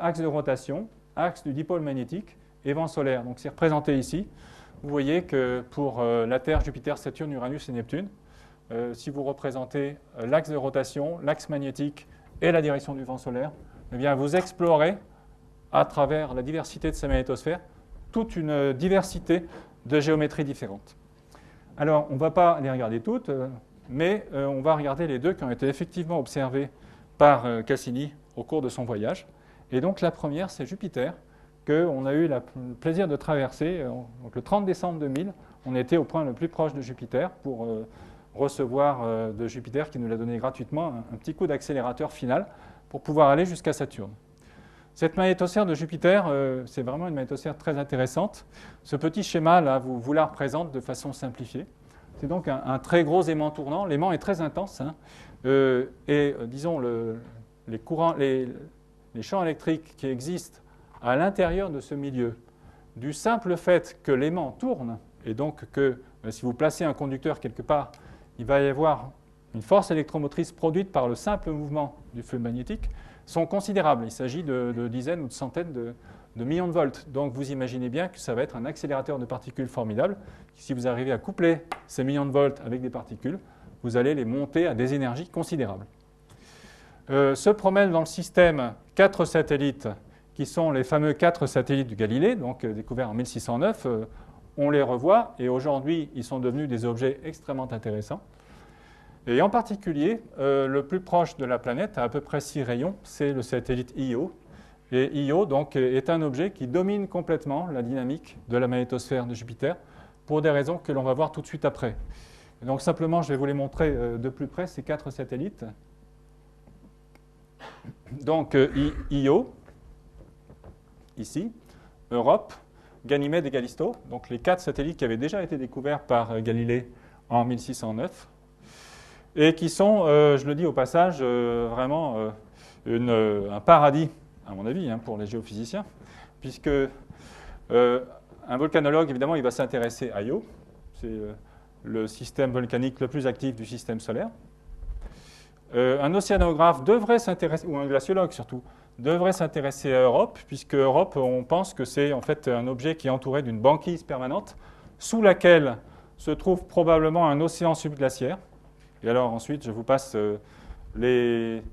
axe de rotation, axe du dipôle magnétique et vent solaire. Donc c'est représenté ici. Vous voyez que pour la Terre, Jupiter, Saturne, Uranus et Neptune, si vous représentez l'axe de rotation, l'axe magnétique et la direction du vent solaire, eh bien vous explorez à travers la diversité de sa magnétosphère toute une diversité de géométries différentes. Alors, on ne va pas les regarder toutes, mais on va regarder les deux qui ont été effectivement observées par Cassini au cours de son voyage. Et donc la première, c'est Jupiter, qu'on a eu le plaisir de traverser. Donc, le 30 décembre 2000, on était au point le plus proche de Jupiter pour recevoir de Jupiter, qui nous l'a donné gratuitement, un petit coup d'accélérateur final pour pouvoir aller jusqu'à Saturne. Cette magnétosphère de Jupiter, c'est vraiment une magnétosphère très intéressante. Ce petit schéma-là vous la représente de façon simplifiée. C'est donc un très gros aimant tournant. L'aimant est très intense. Disons, les champs électriques qui existent à l'intérieur de ce milieu, du simple fait que l'aimant tourne, et donc que si vous placez un conducteur quelque part, il va y avoir une force électromotrice produite par le simple mouvement du flux magnétique, sont considérables. Il s'agit de dizaines ou de centaines de millions de volts. Donc vous imaginez bien que ça va être un accélérateur de particules formidable. Si vous arrivez à coupler ces millions de volts avec des particules, vous allez les monter à des énergies considérables. Se promènent dans le système 4 satellites qui sont les fameux 4 satellites du Galilée, donc découverts en 1609. On les revoit et aujourd'hui, ils sont devenus des objets extrêmement intéressants. Et en particulier, le plus proche de la planète, à peu près 6 rayons, c'est le satellite Io. Et Io donc, est un objet qui domine complètement la dynamique de la magnétosphère de Jupiter pour des raisons que l'on va voir tout de suite après. Et donc simplement, je vais vous les montrer de plus près, ces 4 satellites. Donc Io, ici, Europe, Ganymède et Callisto, donc les 4 satellites qui avaient déjà été découverts par Galilée en 1609. Et qui sont, je le dis au passage, vraiment un paradis, à mon avis, pour les géophysiciens, puisque un volcanologue, évidemment, il va s'intéresser à Io, c'est le système volcanique le plus actif du système solaire. Un océanographe devrait s'intéresser, ou un glaciologue surtout, devrait s'intéresser à Europe, puisque Europe, on pense que c'est en fait un objet qui est entouré d'une banquise permanente, sous laquelle se trouve probablement un océan subglaciaire. Et alors ensuite, je vous passe les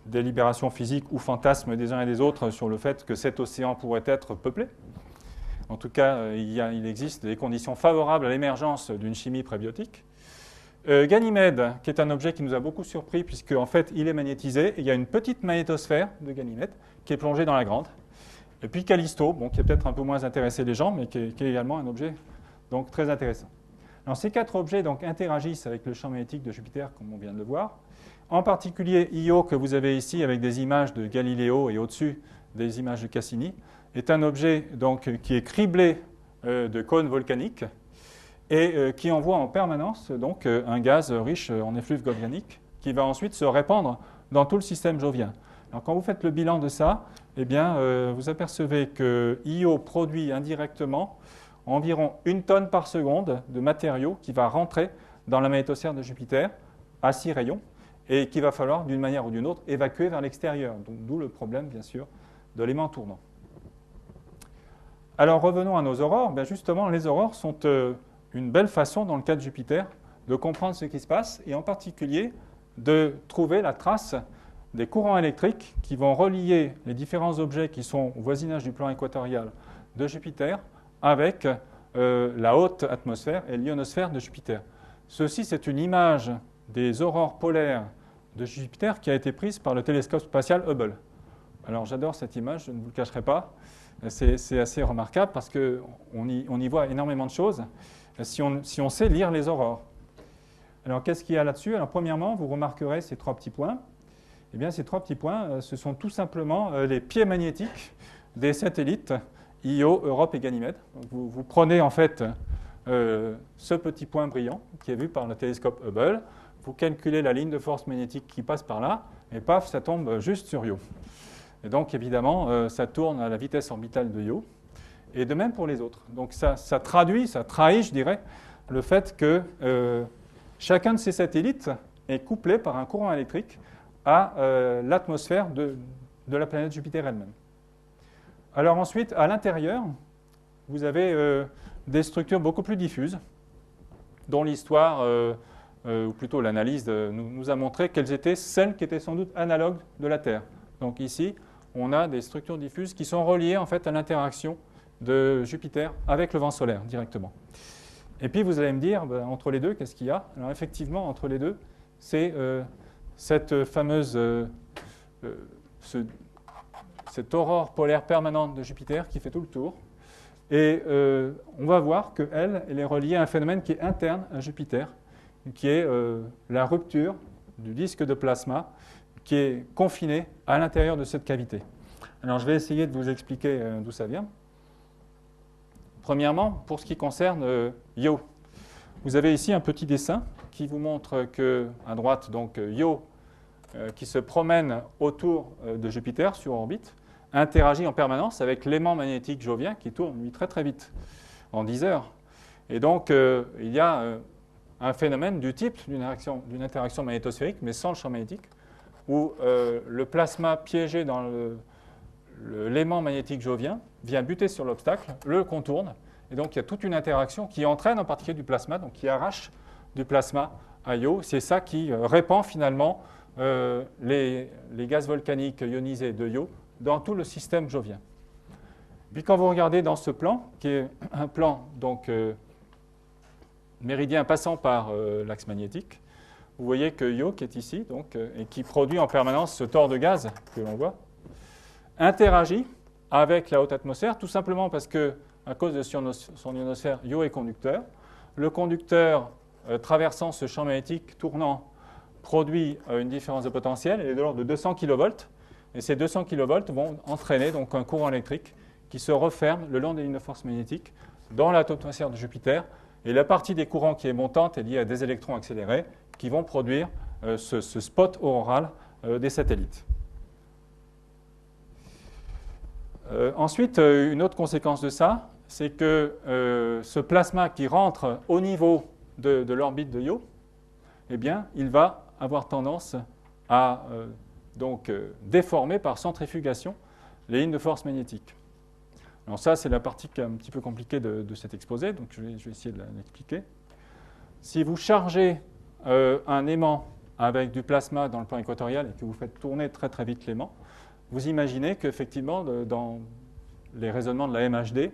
délibérations physiques ou fantasmes des uns et des autres sur le fait que cet océan pourrait être peuplé. En tout cas, il existe des conditions favorables à l'émergence d'une chimie prébiotique. Ganymède, qui est un objet qui nous a beaucoup surpris, puisque en fait, il est magnétisé, et il y a une petite magnétosphère de Ganymède qui est plongée dans la grande. Et puis Callisto, qui est peut-être un peu moins intéressé les gens, mais qui est également un objet donc, très intéressant. Alors, ces 4 objets donc, interagissent avec le champ magnétique de Jupiter, comme on vient de le voir. En particulier, Io, que vous avez ici avec des images de Galiléo et au-dessus des images de Cassini, est un objet donc, qui est criblé de cônes volcaniques et qui envoie en permanence donc, un gaz riche en effluves organiques qui va ensuite se répandre dans tout le système jovien. Alors, quand vous faites le bilan de ça, eh bien, vous apercevez que Io produit indirectement environ 1 tonne par seconde de matériau qui va rentrer dans la magnétosphère de Jupiter à 6 rayons et qu'il va falloir, d'une manière ou d'une autre, évacuer vers l'extérieur. D'où le problème, bien sûr, de l'aimant tournant. Alors, revenons à nos aurores. Bien, justement, les aurores sont une belle façon, dans le cas de Jupiter, de comprendre ce qui se passe et en particulier de trouver la trace des courants électriques qui vont relier les différents objets qui sont au voisinage du plan équatorial de Jupiter avec la haute atmosphère et l'ionosphère de Jupiter. Ceci, c'est une image des aurores polaires de Jupiter qui a été prise par le télescope spatial Hubble. Alors j'adore cette image, je ne vous le cacherai pas. C'est assez remarquable parce qu'on y voit énormément de choses si on sait lire les aurores. Alors qu'est-ce qu'il y a là-dessus? Alors premièrement, vous remarquerez ces trois petits points. Eh bien ces trois petits points, ce sont tout simplement les pieds magnétiques des satellites Io, Europe et Ganymède. Donc, vous prenez en fait ce petit point brillant qui est vu par le télescope Hubble, vous calculez la ligne de force magnétique qui passe par là, et paf, ça tombe juste sur Io. Et donc évidemment, ça tourne à la vitesse orbitale de Io, et de même pour les autres. Donc ça trahit, je dirais, le fait que chacun de ces satellites est couplé par un courant électrique à l'atmosphère de la planète Jupiter elle-même. Alors ensuite, à l'intérieur, vous avez des structures beaucoup plus diffuses, dont l'histoire, ou plutôt l'analyse, nous a montré quelles étaient celles qui étaient sans doute analogues de la Terre. Donc ici, on a des structures diffuses qui sont reliées en fait à l'interaction de Jupiter avec le vent solaire directement. Et puis vous allez me dire, entre les deux, qu'est-ce qu'il y a? Alors effectivement, entre les deux, c'est cette fameuse cette aurore polaire permanente de Jupiter qui fait tout le tour. Et on va voir qu'elle est reliée à un phénomène qui est interne à Jupiter, qui est la rupture du disque de plasma qui est confiné à l'intérieur de cette cavité. Alors je vais essayer de vous expliquer d'où ça vient. Premièrement, pour ce qui concerne Io, vous avez ici un petit dessin qui vous montre qu'à droite, donc Io, qui se promène autour de Jupiter sur orbite, interagit en permanence avec l'aimant magnétique jovien qui tourne lui très très vite, en 10 heures. Et donc il y a un phénomène du type d'une interaction magnétosphérique, mais sans le champ magnétique, où le plasma piégé dans l'aimant magnétique jovien vient buter sur l'obstacle, le contourne, et donc il y a toute une interaction qui entraîne en particulier du plasma, donc qui arrache du plasma à Io. C'est ça qui répand finalement les gaz volcaniques ionisés de Io dans tout le système jovien. Puis quand vous regardez dans ce plan, qui est un plan donc méridien passant par l'axe magnétique, vous voyez que Io, qui est ici, donc, et qui produit en permanence ce tore de gaz que l'on voit, interagit avec la haute atmosphère, tout simplement parce que, à cause de son ionosphère, Io est conducteur. Le conducteur, traversant ce champ magnétique tournant, produit une différence de potentiel, elle est de l'ordre de 200 kV, et ces 200 kV vont entraîner donc un courant électrique qui se referme le long des lignes de force magnétique dans l'atmosphère de Jupiter. Et la partie des courants qui est montante est liée à des électrons accélérés qui vont produire ce spot auroral des satellites. Ensuite, une autre conséquence de ça, c'est que ce plasma qui rentre au niveau de l'orbite de Io, eh bien, il va avoir tendance à déformer par centrifugation les lignes de force magnétique. Alors ça, c'est la partie qui est un petit peu compliquée de cet exposé, donc je vais essayer de l'expliquer. Si vous chargez un aimant avec du plasma dans le plan équatorial et que vous faites tourner très très vite l'aimant, vous imaginez qu'effectivement, dans les raisonnements de la MHD,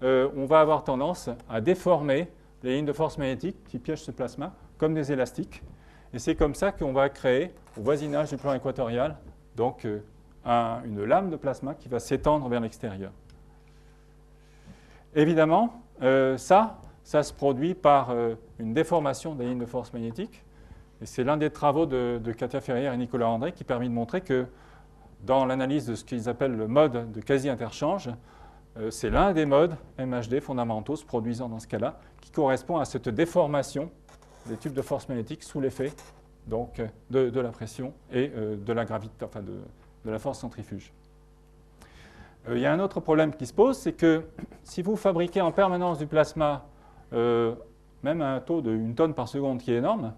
on va avoir tendance à déformer les lignes de force magnétique qui piègent ce plasma comme des élastiques. Et c'est comme ça qu'on va créer, au voisinage du plan équatorial, donc une lame de plasma qui va s'étendre vers l'extérieur. Évidemment, ça se produit par une déformation des lignes de force magnétique. Et c'est l'un des travaux de Katia Ferrière et Nicolas André qui permet de montrer que dans l'analyse de ce qu'ils appellent le mode de quasi-interchange, c'est l'un des modes MHD fondamentaux se produisant dans ce cas-là, qui correspond à cette déformation des tubes de force magnétique sous l'effet donc, de la pression et de la gravité, enfin de la force centrifuge. Il y a un autre problème qui se pose, c'est que si vous fabriquez en permanence du plasma, même à un taux de 1 tonne par seconde qui est énorme,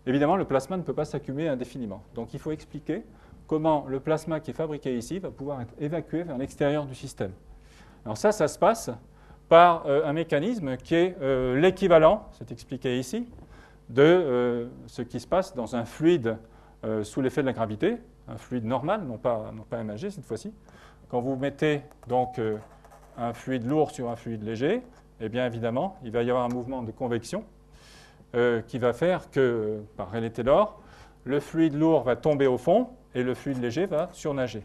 évidemment le plasma ne peut pas s'accumuler indéfiniment. Donc il faut expliquer comment le plasma qui est fabriqué ici va pouvoir être évacué vers l'extérieur du système. Alors ça se passe par un mécanisme qui est l'équivalent, c'est expliqué ici, de ce qui se passe dans un fluide sous l'effet de la gravité, un fluide normal, non pas MHD cette fois-ci. Quand vous mettez donc un fluide lourd sur un fluide léger, eh bien évidemment, il va y avoir un mouvement de convection qui va faire que, par Rayleigh-Taylor, le fluide lourd va tomber au fond et le fluide léger va surnager.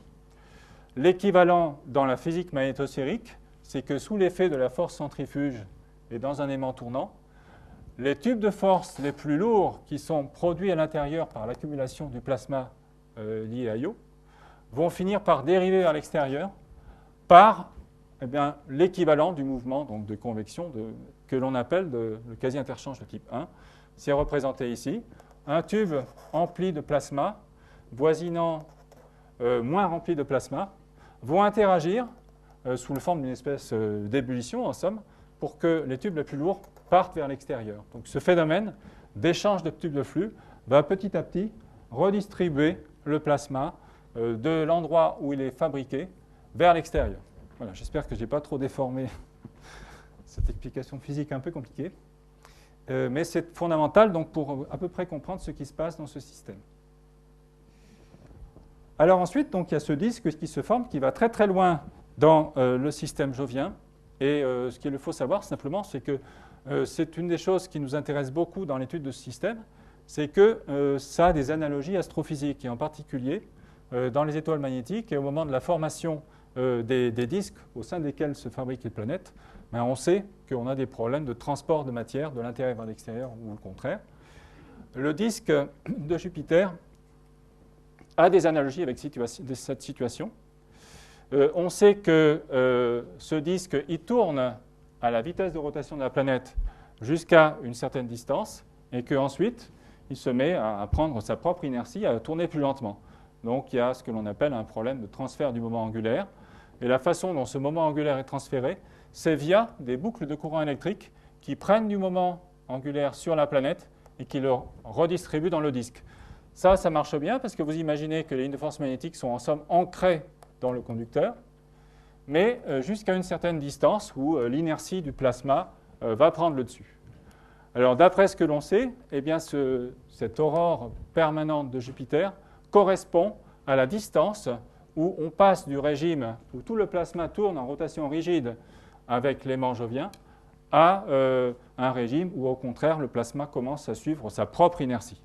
L'équivalent dans la physique magnétosphérique, c'est que sous l'effet de la force centrifuge et dans un aimant tournant, les tubes de force les plus lourds qui sont produits à l'intérieur par l'accumulation du plasma lié à IO vont finir par dériver vers l'extérieur par l'équivalent du mouvement donc, de convection que l'on appelle le quasi-interchange de type 1. C'est représenté ici. Un tube empli de plasma voisinant moins rempli de plasma vont interagir sous la forme d'une espèce d'ébullition, en somme, pour que les tubes les plus lourds partent vers l'extérieur. Donc ce phénomène d'échange de tubes de flux va petit à petit redistribuer le plasma de l'endroit où il est fabriqué vers l'extérieur. Voilà, j'espère que je n'ai pas trop déformé cette explication physique un peu compliquée. Mais c'est fondamental donc, pour à peu près comprendre ce qui se passe dans ce système. Alors ensuite, donc, il y a ce disque qui se forme, qui va très très loin dans le système jovien. Et ce qu'il faut savoir simplement, c'est que c'est une des choses qui nous intéresse beaucoup dans l'étude de ce système, c'est que ça a des analogies astrophysiques, et en particulier dans les étoiles magnétiques, et au moment de la formation des disques au sein desquels se fabriquent les planètes, on sait qu'on a des problèmes de transport de matière de l'intérieur vers l'extérieur ou le contraire. Le disque de Jupiter a des analogies avec cette situation. On sait que ce disque, il tourne à la vitesse de rotation de la planète jusqu'à une certaine distance et qu'ensuite, il se met à prendre sa propre inertie, à tourner plus lentement. Donc, il y a ce que l'on appelle un problème de transfert du moment angulaire. Et la façon dont ce moment angulaire est transféré, c'est via des boucles de courant électrique qui prennent du moment angulaire sur la planète et qui le redistribuent dans le disque. Ça marche bien parce que vous imaginez que les lignes de force magnétique sont en somme ancrées dans le conducteur, mais jusqu'à une certaine distance où l'inertie du plasma va prendre le dessus. Alors, d'après ce que l'on sait, eh bien, cette aurore permanente de Jupiter correspond à la distance où on passe du régime où tout le plasma tourne en rotation rigide avec l'aimant jovien à un régime où, au contraire, le plasma commence à suivre sa propre inertie.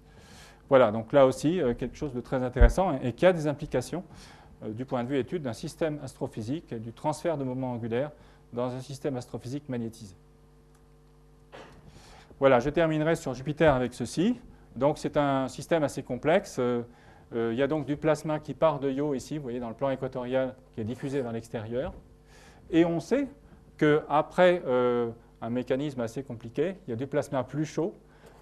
Voilà, donc là aussi, quelque chose de très intéressant et qui a des implications du point de vue étude d'un système astrophysique et du transfert de moment angulaire dans un système astrophysique magnétisé. Voilà, je terminerai sur Jupiter avec ceci. Donc, c'est un système assez complexe. Il y a donc du plasma qui part de Io ici, vous voyez, dans le plan équatorial, qui est diffusé vers l'extérieur. Et on sait qu'après un mécanisme assez compliqué, il y a du plasma plus chaud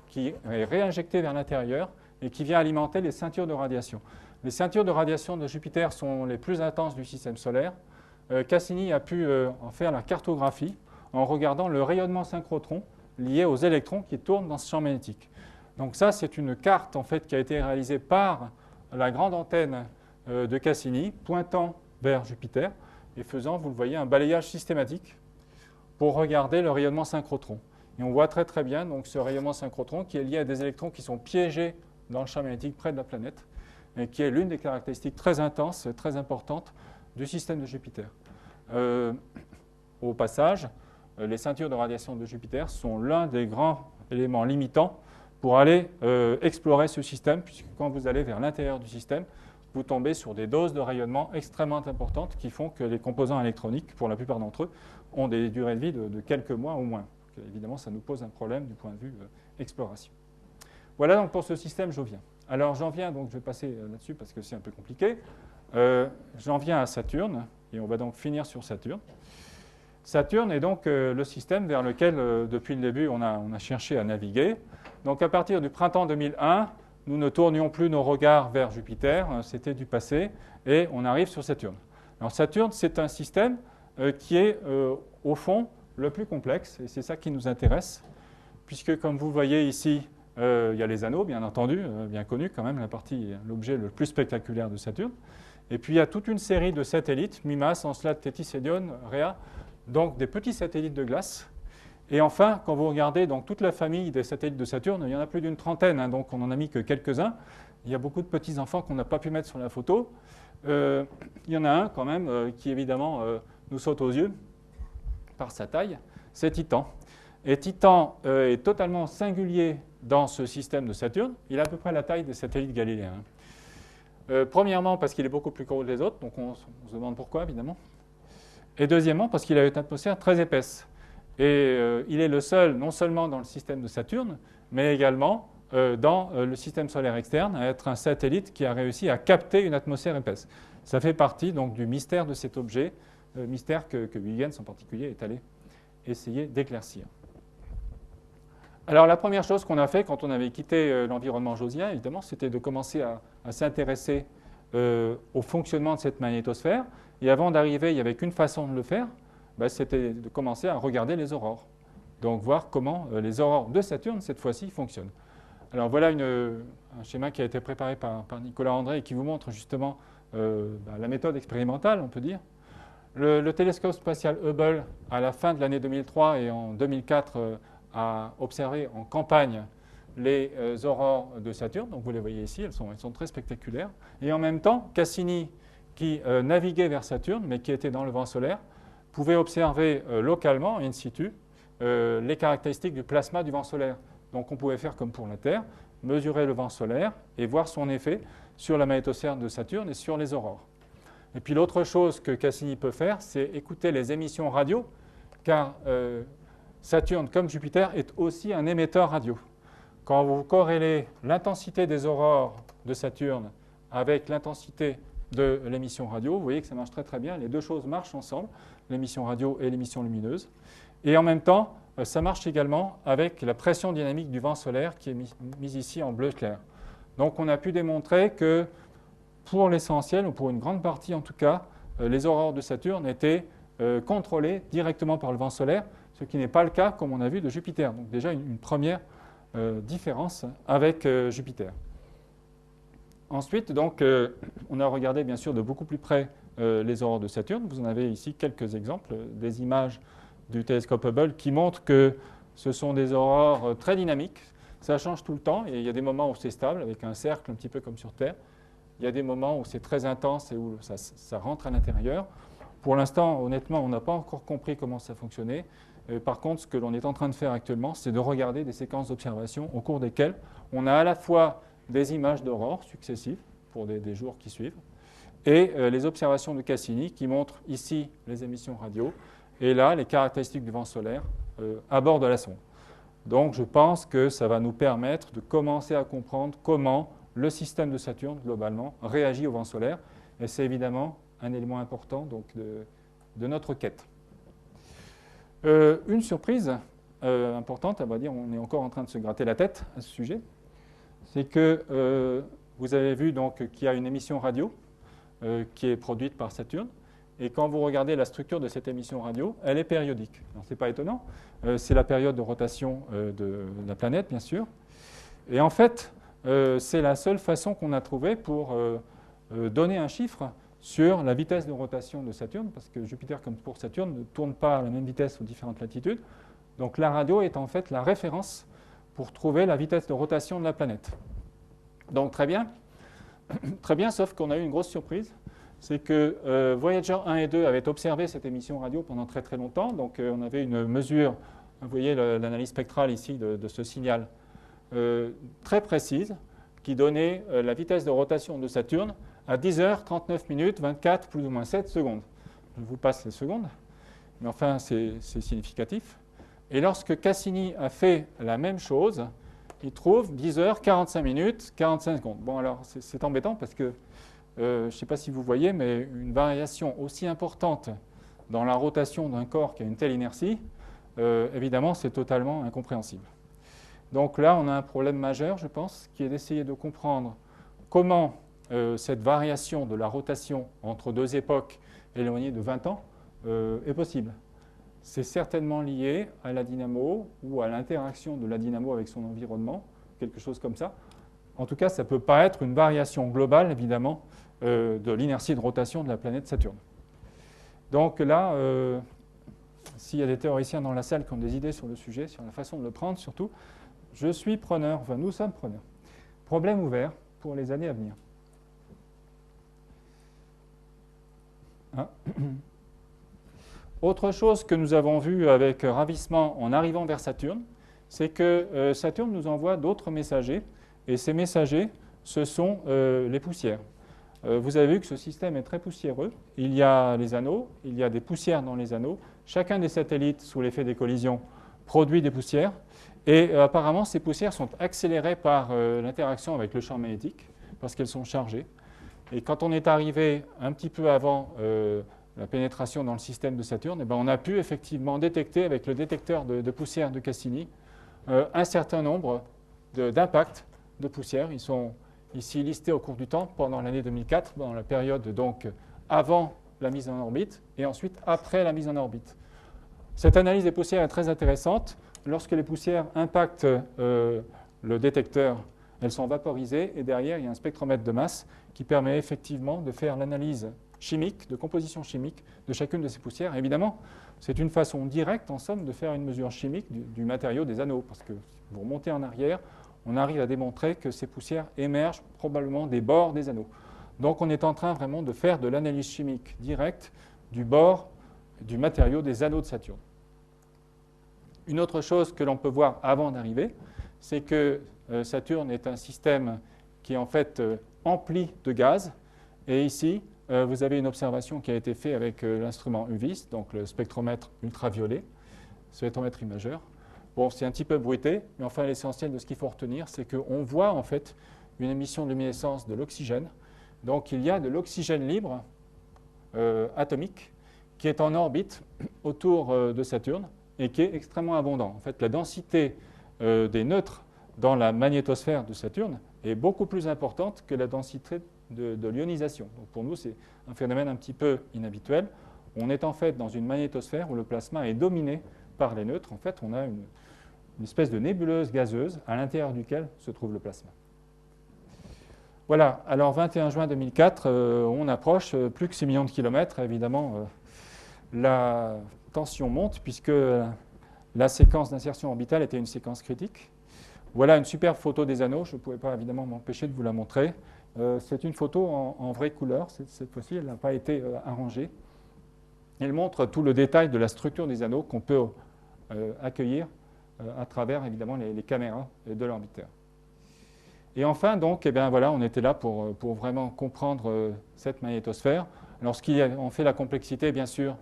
qui est réinjecté vers l'intérieur et qui vient alimenter les ceintures de radiation. Les ceintures de radiation de Jupiter sont les plus intenses du système solaire. Cassini a pu en faire la cartographie en regardant le rayonnement synchrotron lié aux électrons qui tournent dans ce champ magnétique. Donc ça, c'est une carte en fait, qui a été réalisée par la grande antenne de Cassini, pointant vers Jupiter et faisant, vous le voyez, un balayage systématique pour regarder le rayonnement synchrotron. Et on voit très très bien donc, ce rayonnement synchrotron qui est lié à des électrons qui sont piégés dans le champ magnétique près de la planète et qui est l'une des caractéristiques très intenses, très importantes du système de Jupiter. Au passage, les ceintures de radiation de Jupiter sont l'un des grands éléments limitants pour aller explorer ce système, puisque quand vous allez vers l'intérieur du système, vous tombez sur des doses de rayonnement extrêmement importantes qui font que les composants électroniques, pour la plupart d'entre eux, ont des durées de vie de quelques mois au moins. Donc, évidemment, ça nous pose un problème du point de vue exploration. Voilà donc pour ce système jovien. Alors j'en viens, donc je vais passer là-dessus parce que c'est un peu compliqué. J'en viens à Saturne, et on va donc finir sur Saturne. Saturne est donc le système vers lequel, depuis le début, on a cherché à naviguer. Donc à partir du printemps 2001, nous ne tournions plus nos regards vers Jupiter, c'était du passé, et on arrive sur Saturne. Alors Saturne, c'est un système qui est, au fond, le plus complexe, et c'est ça qui nous intéresse, puisque comme vous voyez ici, il y a les anneaux, bien entendu, bien connus quand même, l'objet le plus spectaculaire de Saturne. Et puis il y a toute une série de satellites, Mimas, Encelade, Tétis, Hélione, Rhea, donc des petits satellites de glace. Et enfin, quand vous regardez donc, toute la famille des satellites de Saturne, il y en a plus d'une trentaine, hein, donc on n'en a mis que quelques-uns. Il y a beaucoup de petits-enfants qu'on n'a pas pu mettre sur la photo. Il y en a un quand même qui évidemment nous saute aux yeux par sa taille, c'est Titan. Et Titan est totalement singulier dans ce système de Saturne. Il a à peu près la taille des satellites galiléens. Premièrement, parce qu'il est beaucoup plus gros que les autres, donc on se demande pourquoi, évidemment. Et deuxièmement, parce qu'il a une atmosphère très épaisse. Et il est le seul, non seulement dans le système de Saturne, mais également dans le système solaire externe, à être un satellite qui a réussi à capter une atmosphère épaisse. Ça fait partie donc du mystère de cet objet, mystère que Huygens en particulier est allé essayer d'éclaircir. Alors la première chose qu'on a fait quand on avait quitté l'environnement josien, évidemment, c'était de commencer à s'intéresser au fonctionnement de cette magnétosphère. Et avant d'arriver, il n'y avait qu'une façon de le faire, c'était de commencer à regarder les aurores. Donc voir comment les aurores de Saturne, cette fois-ci, fonctionnent. Alors voilà un schéma qui a été préparé par Nicolas André et qui vous montre justement la méthode expérimentale, on peut dire. Le télescope spatial Hubble, à la fin de l'année 2003 et en 2004, a observé en campagne les aurores de Saturne. Donc vous les voyez ici, elles sont très spectaculaires. Et en même temps, Cassini, qui naviguait vers Saturne, mais qui était dans le vent solaire, pouvait observer localement, in situ, les caractéristiques du plasma du vent solaire. Donc on pouvait faire comme pour la Terre, mesurer le vent solaire et voir son effet sur la magnétosphère de Saturne et sur les aurores. Et puis l'autre chose que Cassini peut faire, c'est écouter les émissions radio, car Saturne, comme Jupiter, est aussi un émetteur radio. Quand vous corrélez l'intensité des aurores de Saturne avec l'intensité de l'émission radio, vous voyez que ça marche très très bien. Les deux choses marchent ensemble, l'émission radio et l'émission lumineuse. Et en même temps, ça marche également avec la pression dynamique du vent solaire qui est mise ici en bleu clair. Donc on a pu démontrer que pour l'essentiel, ou pour une grande partie en tout cas, les aurores de Saturne étaient contrôlées directement par le vent solaire, ce qui n'est pas le cas, comme on a vu, de Jupiter. Donc déjà une première différence avec Jupiter. Ensuite, donc, on a regardé bien sûr de beaucoup plus près les aurores de Saturne. Vous en avez ici quelques exemples, des images du télescope Hubble qui montrent que ce sont des aurores très dynamiques. Ça change tout le temps et il y a des moments où c'est stable, avec un cercle un petit peu comme sur Terre. Il y a des moments où c'est très intense et où ça rentre à l'intérieur. Pour l'instant, honnêtement, on n'a pas encore compris comment ça fonctionnait. Par contre, ce que l'on est en train de faire actuellement, c'est de regarder des séquences d'observation au cours desquelles on a à la fois des images d'aurores successives pour des jours qui suivent et les observations de Cassini qui montrent ici les émissions radio et là les caractéristiques du vent solaire à bord de la sonde. Donc je pense que ça va nous permettre de commencer à comprendre comment le système de Saturne, globalement, réagit au vent solaire. Et c'est évidemment un élément important donc, de notre quête. Une surprise importante, à vrai dire, on est encore en train de se gratter la tête à ce sujet, c'est que vous avez vu donc, qu'il y a une émission radio qui est produite par Saturne. Et quand vous regardez la structure de cette émission radio, elle est périodique. Ce n'est pas étonnant, c'est la période de rotation de la planète, bien sûr. Et en fait, c'est la seule façon qu'on a trouvée pour donner un chiffre sur la vitesse de rotation de Saturne, parce que Jupiter, comme pour Saturne, ne tourne pas à la même vitesse aux différentes latitudes. Donc la radio est en fait la référence pour trouver la vitesse de rotation de la planète. Donc très bien, sauf qu'on a eu une grosse surprise. C'est que Voyager 1 et 2 avaient observé cette émission radio pendant très très longtemps. Donc on avait une mesure, vous voyez l'analyse spectrale ici de ce signal très précise qui donnait la vitesse de rotation de Saturne à 10 h 39 minutes 24 plus ou moins 7 secondes. Je vous passe les secondes, mais enfin c'est significatif. Et lorsque Cassini a fait la même chose, il trouve 10 h 45 minutes 45 secondes. Bon alors c'est embêtant parce que je ne sais pas si vous voyez, mais une variation aussi importante dans la rotation d'un corps qui a une telle inertie, évidemment, c'est totalement incompréhensible. Donc là, on a un problème majeur, je pense, qui est d'essayer de comprendre comment cette variation de la rotation entre deux époques éloignées de 20 ans est possible. C'est certainement lié à la dynamo ou à l'interaction de la dynamo avec son environnement, quelque chose comme ça. En tout cas, ça ne peut pas être une variation globale, évidemment, de l'inertie de rotation de la planète Saturne. Donc là, s'il y a des théoriciens dans la salle qui ont des idées sur le sujet, sur la façon de le prendre surtout, je suis preneur, enfin nous sommes preneurs. Problème ouvert pour les années à venir. Hein? Autre chose que nous avons vu avec ravissement en arrivant vers Saturne, c'est que Saturne nous envoie d'autres messagers, et ces messagers, ce sont les poussières. vous avez vu que ce système est très poussiéreux. Il y a les anneaux, il y a des poussières dans les anneaux. Chacun des satellites, sous l'effet des collisions, produit des poussières. Et apparemment, ces poussières sont accélérées par l'interaction avec le champ magnétique, parce qu'elles sont chargées. Et quand on est arrivé un petit peu avant la pénétration dans le système de Saturne, eh bien, on a pu effectivement détecter avec le détecteur de poussière de Cassini un certain nombre d'impacts de poussière. Ils sont ici listés au cours du temps pendant l'année 2004, dans la période donc avant la mise en orbite et ensuite après la mise en orbite. Cette analyse des poussières est très intéressante. Lorsque les poussières impactent le détecteur, elles sont vaporisées et derrière, il y a un spectromètre de masse qui permet effectivement de faire l'analyse chimique, de composition chimique de chacune de ces poussières. Et évidemment, c'est une façon directe, en somme, de faire une mesure chimique du matériau des anneaux, parce que si vous remontez en arrière, on arrive à démontrer que ces poussières émergent probablement des bords des anneaux. Donc on est en train vraiment de faire de l'analyse chimique directe du bord du matériau des anneaux de Saturne. Une autre chose que l'on peut voir avant d'arriver, c'est que Saturne est un système qui est en fait empli de gaz. Et ici, vous avez une observation qui a été faite avec l'instrument UVIS, donc le spectromètre ultraviolet, spectromètre imageur. Bon, c'est un petit peu bruité, mais enfin l'essentiel de ce qu'il faut retenir, c'est qu'on voit en fait une émission de luminescence de l'oxygène. Donc il y a de l'oxygène libre atomique qui est en orbite autour de Saturne et qui est extrêmement abondant. En fait, la densité des neutres dans la magnétosphère de Saturne est beaucoup plus importante que la densité de l'ionisation. Donc pour nous, c'est un phénomène un petit peu inhabituel. On est en fait dans une magnétosphère où le plasma est dominé par les neutres. En fait, on a une espèce de nébuleuse gazeuse à l'intérieur duquel se trouve le plasma. Voilà, alors 21 juin 2004, on approche plus que 6 millions de kilomètres. Évidemment, la tension monte puisque la séquence d'insertion orbitale était une séquence critique. Voilà une superbe photo des anneaux, je ne pouvais pas évidemment m'empêcher de vous la montrer. C'est une photo en vraie couleur, cette fois-ci elle n'a pas été arrangée. Elle montre tout le détail de la structure des anneaux qu'on peut accueillir à travers évidemment les caméras de l'orbiteur. Et enfin, donc, eh bien, voilà, on était là pour vraiment comprendre cette magnétosphère. Alors, ce qui en fait la complexité, bien sûr,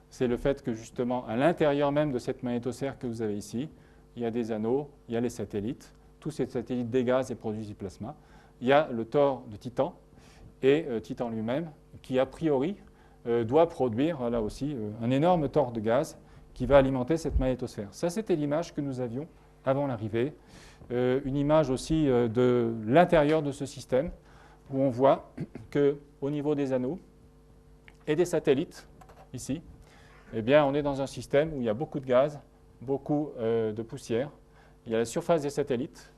c'est le fait que justement, à l'intérieur même de cette magnétosphère que vous avez ici, il y a des anneaux, il y a les satellites. Tous ces satellites dégazent et produisent du plasma. Il y a le tore de Titan et Titan lui-même, qui a priori doit produire là aussi un énorme tore de gaz qui va alimenter cette magnétosphère. Ça, c'était l'image que nous avions avant l'arrivée. Une image aussi de l'intérieur de ce système, où on voit qu'au niveau des anneaux et des satellites, ici, eh bien, on est dans un système où il y a beaucoup de gaz, beaucoup de poussière. Il y a la surface des satellites.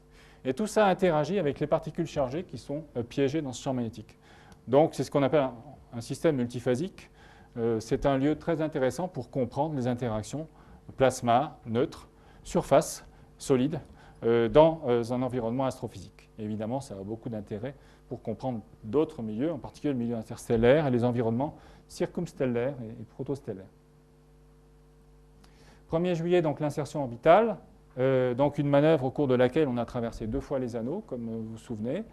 Et tout ça interagit avec les particules chargées qui sont piégées dans ce champ magnétique. Donc, c'est ce qu'on appelle un système multiphasique. C'est un lieu très intéressant pour comprendre les interactions plasma, neutre, surface, solide, dans un environnement astrophysique. Et évidemment, ça a beaucoup d'intérêt pour comprendre d'autres milieux, en particulier le milieu interstellaire et les environnements circumstellaires et protostellaires. 1er juillet, donc l'insertion orbitale, donc une manœuvre au cours de laquelle on a traversé 2 fois les anneaux, comme vous vous souvenez,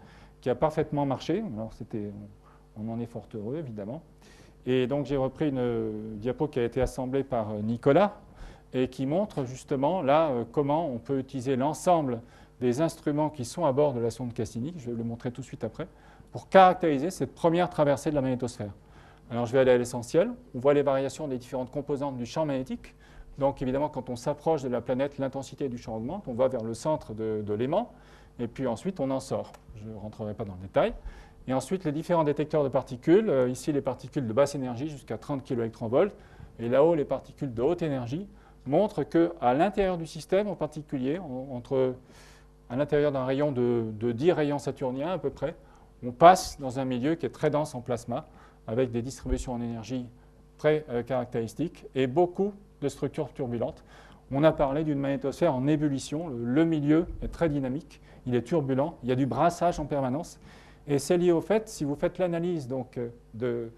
qui a parfaitement marché. Alors on en est fort heureux, évidemment. Et donc j'ai repris une diapo qui a été assemblée par Nicolas et qui montre justement là comment on peut utiliser l'ensemble des instruments qui sont à bord de la sonde Cassini, je vais le montrer tout de suite après, pour caractériser cette première traversée de la magnétosphère. Alors je vais aller à l'essentiel. On voit les variations des différentes composantes du champ magnétique. Donc évidemment, quand on s'approche de la planète, l'intensité du champ augmente, on va vers le centre de l'aimant, et puis ensuite on en sort. Je ne rentrerai pas dans le détail. Et ensuite, les différents détecteurs de particules, ici les particules de basse énergie jusqu'à 30 kV, et là-haut les particules de haute énergie, montrent qu'à l'intérieur du système, en particulier, à l'intérieur d'un rayon de 10 rayons saturniens à peu près, on passe dans un milieu qui est très dense en plasma, avec des distributions en énergie très caractéristiques et beaucoup de structures turbulentes. On a parlé d'une magnétosphère en ébullition. Le milieu est très dynamique, il est turbulent, il y a du brassage en permanence. Et c'est lié au fait, si vous faites l'analyse donc, de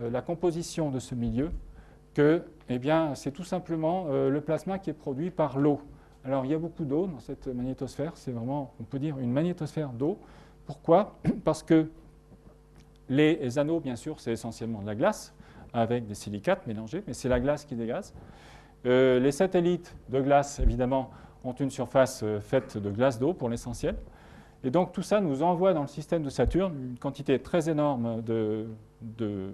la composition de ce milieu, que eh bien, c'est tout simplement le plasma qui est produit par l'eau. Alors il y a beaucoup d'eau dans cette magnétosphère, c'est vraiment, on peut dire, une magnétosphère d'eau. Pourquoi ? Parce que Les anneaux, bien sûr, c'est essentiellement de la glace, avec des silicates mélangés, mais c'est la glace qui dégaze. Les satellites de glace, évidemment, ont une surface faite de glace d'eau pour l'essentiel. Et donc tout ça nous envoie dans le système de Saturne une quantité très énorme de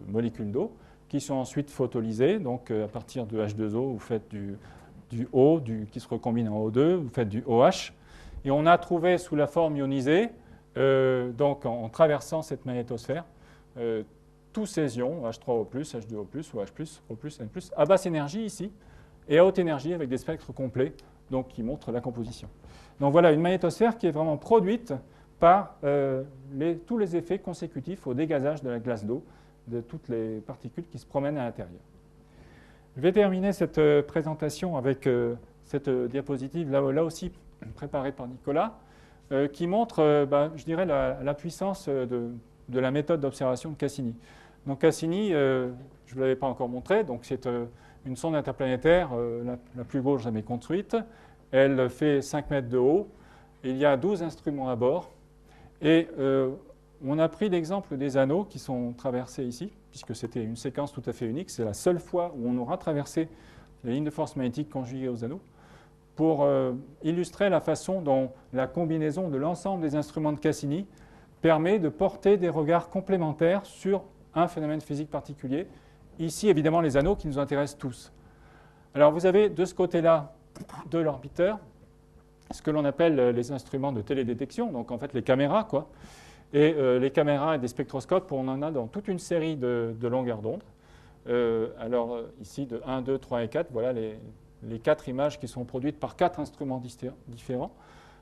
molécules d'eau qui sont ensuite photolysées. Donc à partir de H2O, vous faites du O qui se recombine en O2, vous faites du OH. Et on a trouvé sous la forme ionisée, donc en traversant cette magnétosphère, tous ces ions, H3O+, H2O+, OH+, O+, N+, à basse énergie ici, et à haute énergie avec des spectres complets, donc qui montrent la composition. Donc voilà une magnétosphère qui est vraiment produite par tous les effets consécutifs au dégazage de la glace d'eau, de toutes les particules qui se promènent à l'intérieur. Je vais terminer cette présentation avec cette diapositive, là aussi préparée par Nicolas, qui montre, je dirais, la puissance de la méthode d'observation de Cassini. Donc Cassini, je ne vous l'avais pas encore montré, donc c'est une sonde interplanétaire, la plus grosse jamais construite. Elle fait 5 mètres de haut. Il y a 12 instruments à bord. Et on a pris l'exemple des anneaux qui sont traversés ici, puisque c'était une séquence tout à fait unique. C'est la seule fois où on aura traversé les lignes de force magnétique conjuguées aux anneaux, pour illustrer la façon dont la combinaison de l'ensemble des instruments de Cassini permet de porter des regards complémentaires sur un phénomène physique particulier. Ici, évidemment, les anneaux qui nous intéressent tous. Alors, vous avez de ce côté-là de l'orbiteur ce que l'on appelle les instruments de télédétection, donc en fait les caméras, quoi. Et les caméras et des spectroscopes, on en a dans toute une série de longueurs d'onde. Alors ici, de 1, 2, 3 et 4, voilà les 4 images qui sont produites par 4 instruments différents.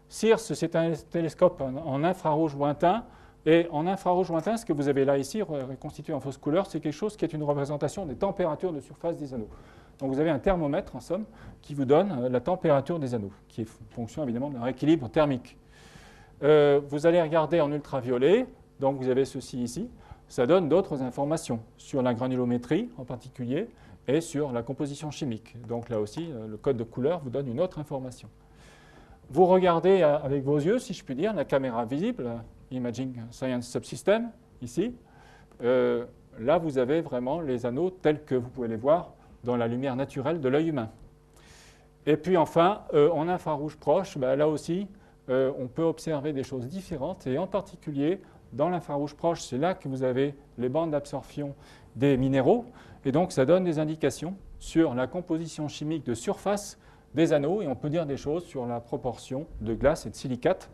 CIRS, c'est un télescope en infrarouge lointain. Et en infrarouge lointain, ce que vous avez là ici, reconstitué en fausse couleur, c'est quelque chose qui est une représentation des températures de surface des anneaux. Donc vous avez un thermomètre, en somme, qui vous donne la température des anneaux, qui est fonction évidemment de leur équilibre thermique. Vous allez regarder en ultraviolet, donc vous avez ceci ici, ça donne d'autres informations sur la granulométrie en particulier et sur la composition chimique. Donc là aussi, le code de couleur vous donne une autre information. Vous regardez avec vos yeux, si je puis dire, la caméra visible, Imaging Science Subsystem, ici. Là, vous avez vraiment les anneaux tels que vous pouvez les voir dans la lumière naturelle de l'œil humain. Et puis enfin, en infrarouge proche, là aussi, on peut observer des choses différentes, et en particulier, dans l'infrarouge proche, c'est là que vous avez les bandes d'absorption des minéraux, et donc ça donne des indications sur la composition chimique de surface des anneaux, et on peut dire des choses sur la proportion de glace et de silicate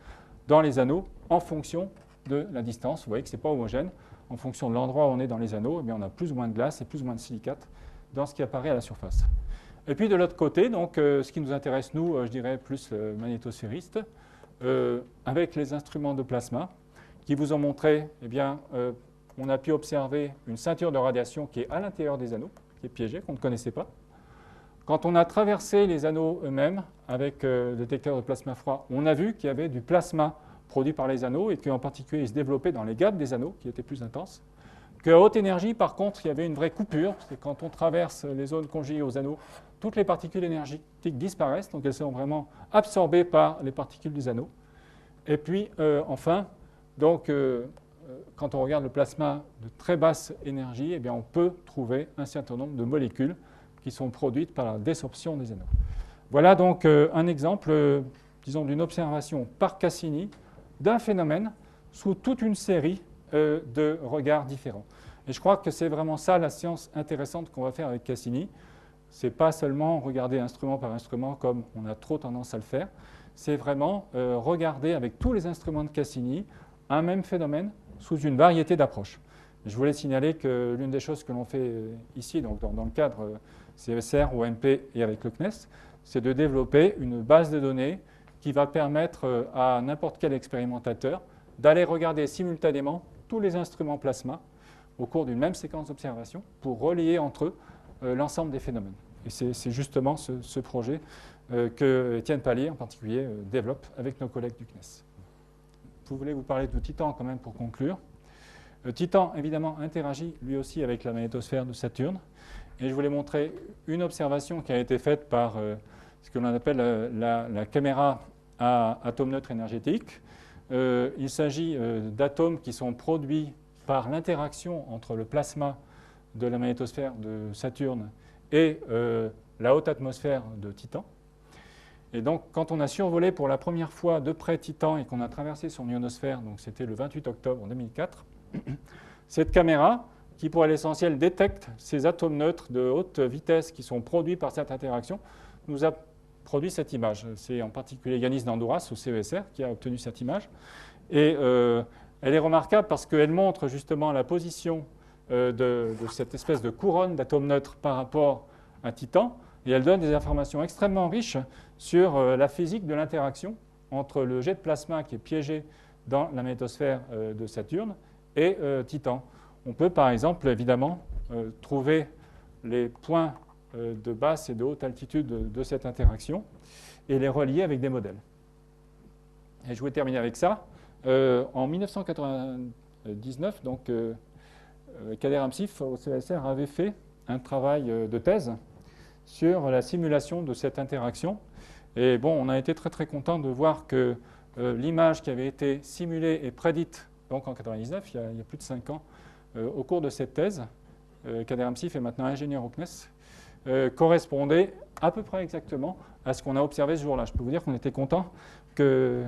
dans les anneaux en fonction de la distance. Vous voyez que ce n'est pas homogène. En fonction de l'endroit où on est dans les anneaux, on a plus ou moins de glace et plus ou moins de silicate dans ce qui apparaît à la surface. Et puis de l'autre côté, donc, ce qui nous intéresse, nous, je dirais plus magnétosphéristes, avec les instruments de plasma, qui vous ont montré, on a pu observer une ceinture de radiation qui est à l'intérieur des anneaux, qui est piégée, qu'on ne connaissait pas. Quand on a traversé les anneaux eux-mêmes avec le détecteur de plasma froid, on a vu qu'il y avait du plasma produit par les anneaux et qu'en particulier, il se développait dans les gaps des anneaux, qui étaient plus intenses. Qu'à haute énergie, par contre, il y avait une vraie coupure, parce que quand on traverse les zones conjuguées aux anneaux, toutes les particules énergétiques disparaissent, donc elles sont vraiment absorbées par les particules des anneaux. Et puis, enfin, donc, quand on regarde le plasma de très basse énergie, on peut trouver un certain nombre de molécules qui sont produites par la désorption des anneaux. Voilà donc un exemple, disons, d'une observation par Cassini d'un phénomène sous toute une série de regards différents. Et je crois que c'est vraiment ça la science intéressante qu'on va faire avec Cassini. Ce n'est pas seulement regarder instrument par instrument comme on a trop tendance à le faire, c'est vraiment regarder avec tous les instruments de Cassini un même phénomène sous une variété d'approches. Je voulais signaler que l'une des choses que l'on fait ici, donc dans le cadre CESR, OMP et avec le CNES, c'est de développer une base de données qui va permettre à n'importe quel expérimentateur d'aller regarder simultanément tous les instruments plasma au cours d'une même séquence d'observation pour relier entre eux l'ensemble des phénomènes. Et c'est justement ce projet que Étienne Pallier, en particulier, développe avec nos collègues du CNES. Je voulais vous parler de Titan quand même pour conclure. Titan, évidemment, interagit lui aussi avec la magnétosphère de Saturne. Et je voulais montrer une observation qui a été faite par ce que l'on appelle la caméra à atomes neutres énergétiques. Il s'agit d'atomes qui sont produits par l'interaction entre le plasma de la magnétosphère de Saturne et la haute atmosphère de Titan. Et donc, quand on a survolé pour la première fois de près Titan et qu'on a traversé son ionosphère, donc c'était le 28 octobre 2004, cette caméra, qui pour l'essentiel détecte ces atomes neutres de haute vitesse qui sont produits par cette interaction, nous a produit cette image. C'est en particulier Yanis Dandouras au CESR qui a obtenu cette image. Et elle est remarquable parce qu'elle montre justement la position de cette espèce de couronne d'atomes neutres par rapport à Titan. Et elle donne des informations extrêmement riches sur la physique de l'interaction entre le jet de plasma qui est piégé dans la magnétosphère de Saturne et Titan. On peut par exemple évidemment trouver les points de basse et de haute altitude de cette interaction et les relier avec des modèles. Et je voulais terminer avec ça. En 1999, donc, Kader Amsif au CESR avait fait un travail de thèse sur la simulation de cette interaction. Et bon, on a été très très content de voir que l'image qui avait été simulée et prédite donc en 1999, il y a plus de 5 ans, au cours de cette thèse, Kader Amsif est maintenant ingénieur au CNES, correspondait à peu près exactement à ce qu'on a observé ce jour-là. Je peux vous dire qu'on était content que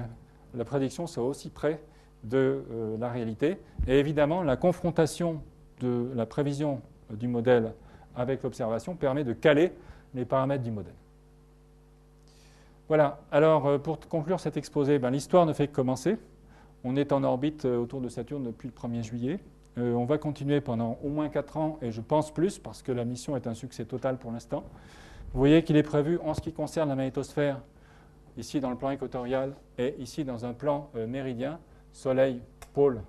la prédiction soit aussi près de la réalité. Et évidemment, la confrontation de la prévision du modèle avec l'observation permet de caler les paramètres du modèle. Voilà, alors pour conclure cet exposé, l'histoire ne fait que commencer. On est en orbite autour de Saturne depuis le 1er juillet. On va continuer pendant au moins 4 ans, et je pense plus, parce que la mission est un succès total pour l'instant. Vous voyez qu'il est prévu, en ce qui concerne la magnétosphère, ici dans le plan équatorial et ici dans un plan méridien, Soleil, pôle,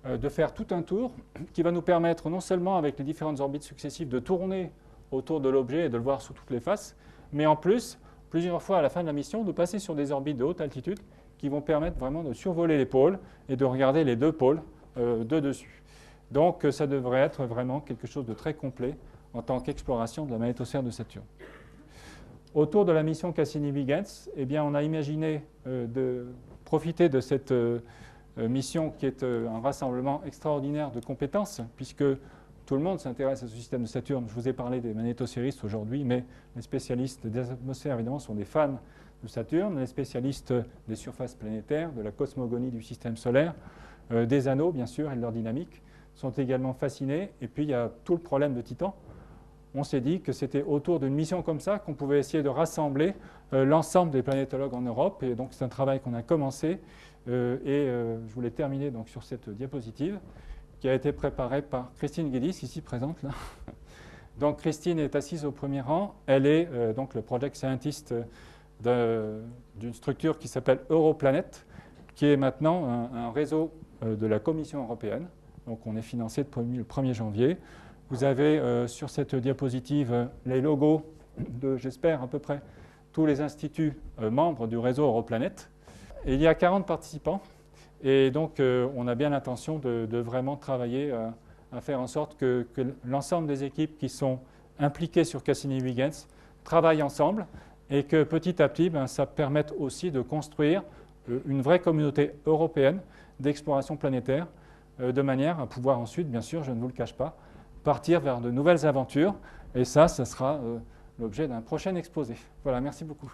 de faire tout un tour qui va nous permettre non seulement avec les différentes orbites successives de tourner autour de l'objet et de le voir sous toutes les faces, mais en plus, plusieurs fois à la fin de la mission, de passer sur des orbites de haute altitude qui vont permettre vraiment de survoler les pôles et de regarder les deux pôles de dessus. Donc ça devrait être vraiment quelque chose de très complet en tant qu'exploration de la magnétosphère de Saturne. Autour de la mission Cassini-Huygens, on a imaginé de profiter de cette mission qui est un rassemblement extraordinaire de compétences, puisque tout le monde s'intéresse à ce système de Saturne. Je vous ai parlé des magnétosphéristes aujourd'hui, mais les spécialistes des atmosphères, évidemment, sont des fans de Saturne, les spécialistes des surfaces planétaires, de la cosmogonie du système solaire, des anneaux, bien sûr, et de leur dynamique, sont également fascinés. Et puis, il y a tout le problème de Titan. On s'est dit que c'était autour d'une mission comme ça qu'on pouvait essayer de rassembler l'ensemble des planétologues en Europe. Et donc, c'est un travail qu'on a commencé. Je voulais terminer donc, sur cette diapositive qui a été préparée par Christine Guédis, ici présente. Là. Donc, Christine est assise au premier rang. Elle est donc le project scientist d'une structure qui s'appelle Europlanet, qui est maintenant un réseau de la Commission européenne. Donc, on est financé depuis le 1er janvier. Vous avez sur cette diapositive les logos de, j'espère, à peu près tous les instituts membres du réseau Europlanet. Et il y a 40 participants. Et donc, on a bien l'intention de vraiment travailler à faire en sorte que l'ensemble des équipes qui sont impliquées sur Cassini-Huygens travaillent ensemble et que petit à petit, ça permette aussi de construire une vraie communauté européenne d'exploration planétaire de manière à pouvoir ensuite, bien sûr, je ne vous le cache pas, partir vers de nouvelles aventures. Et ça sera l'objet d'un prochain exposé. Voilà, merci beaucoup.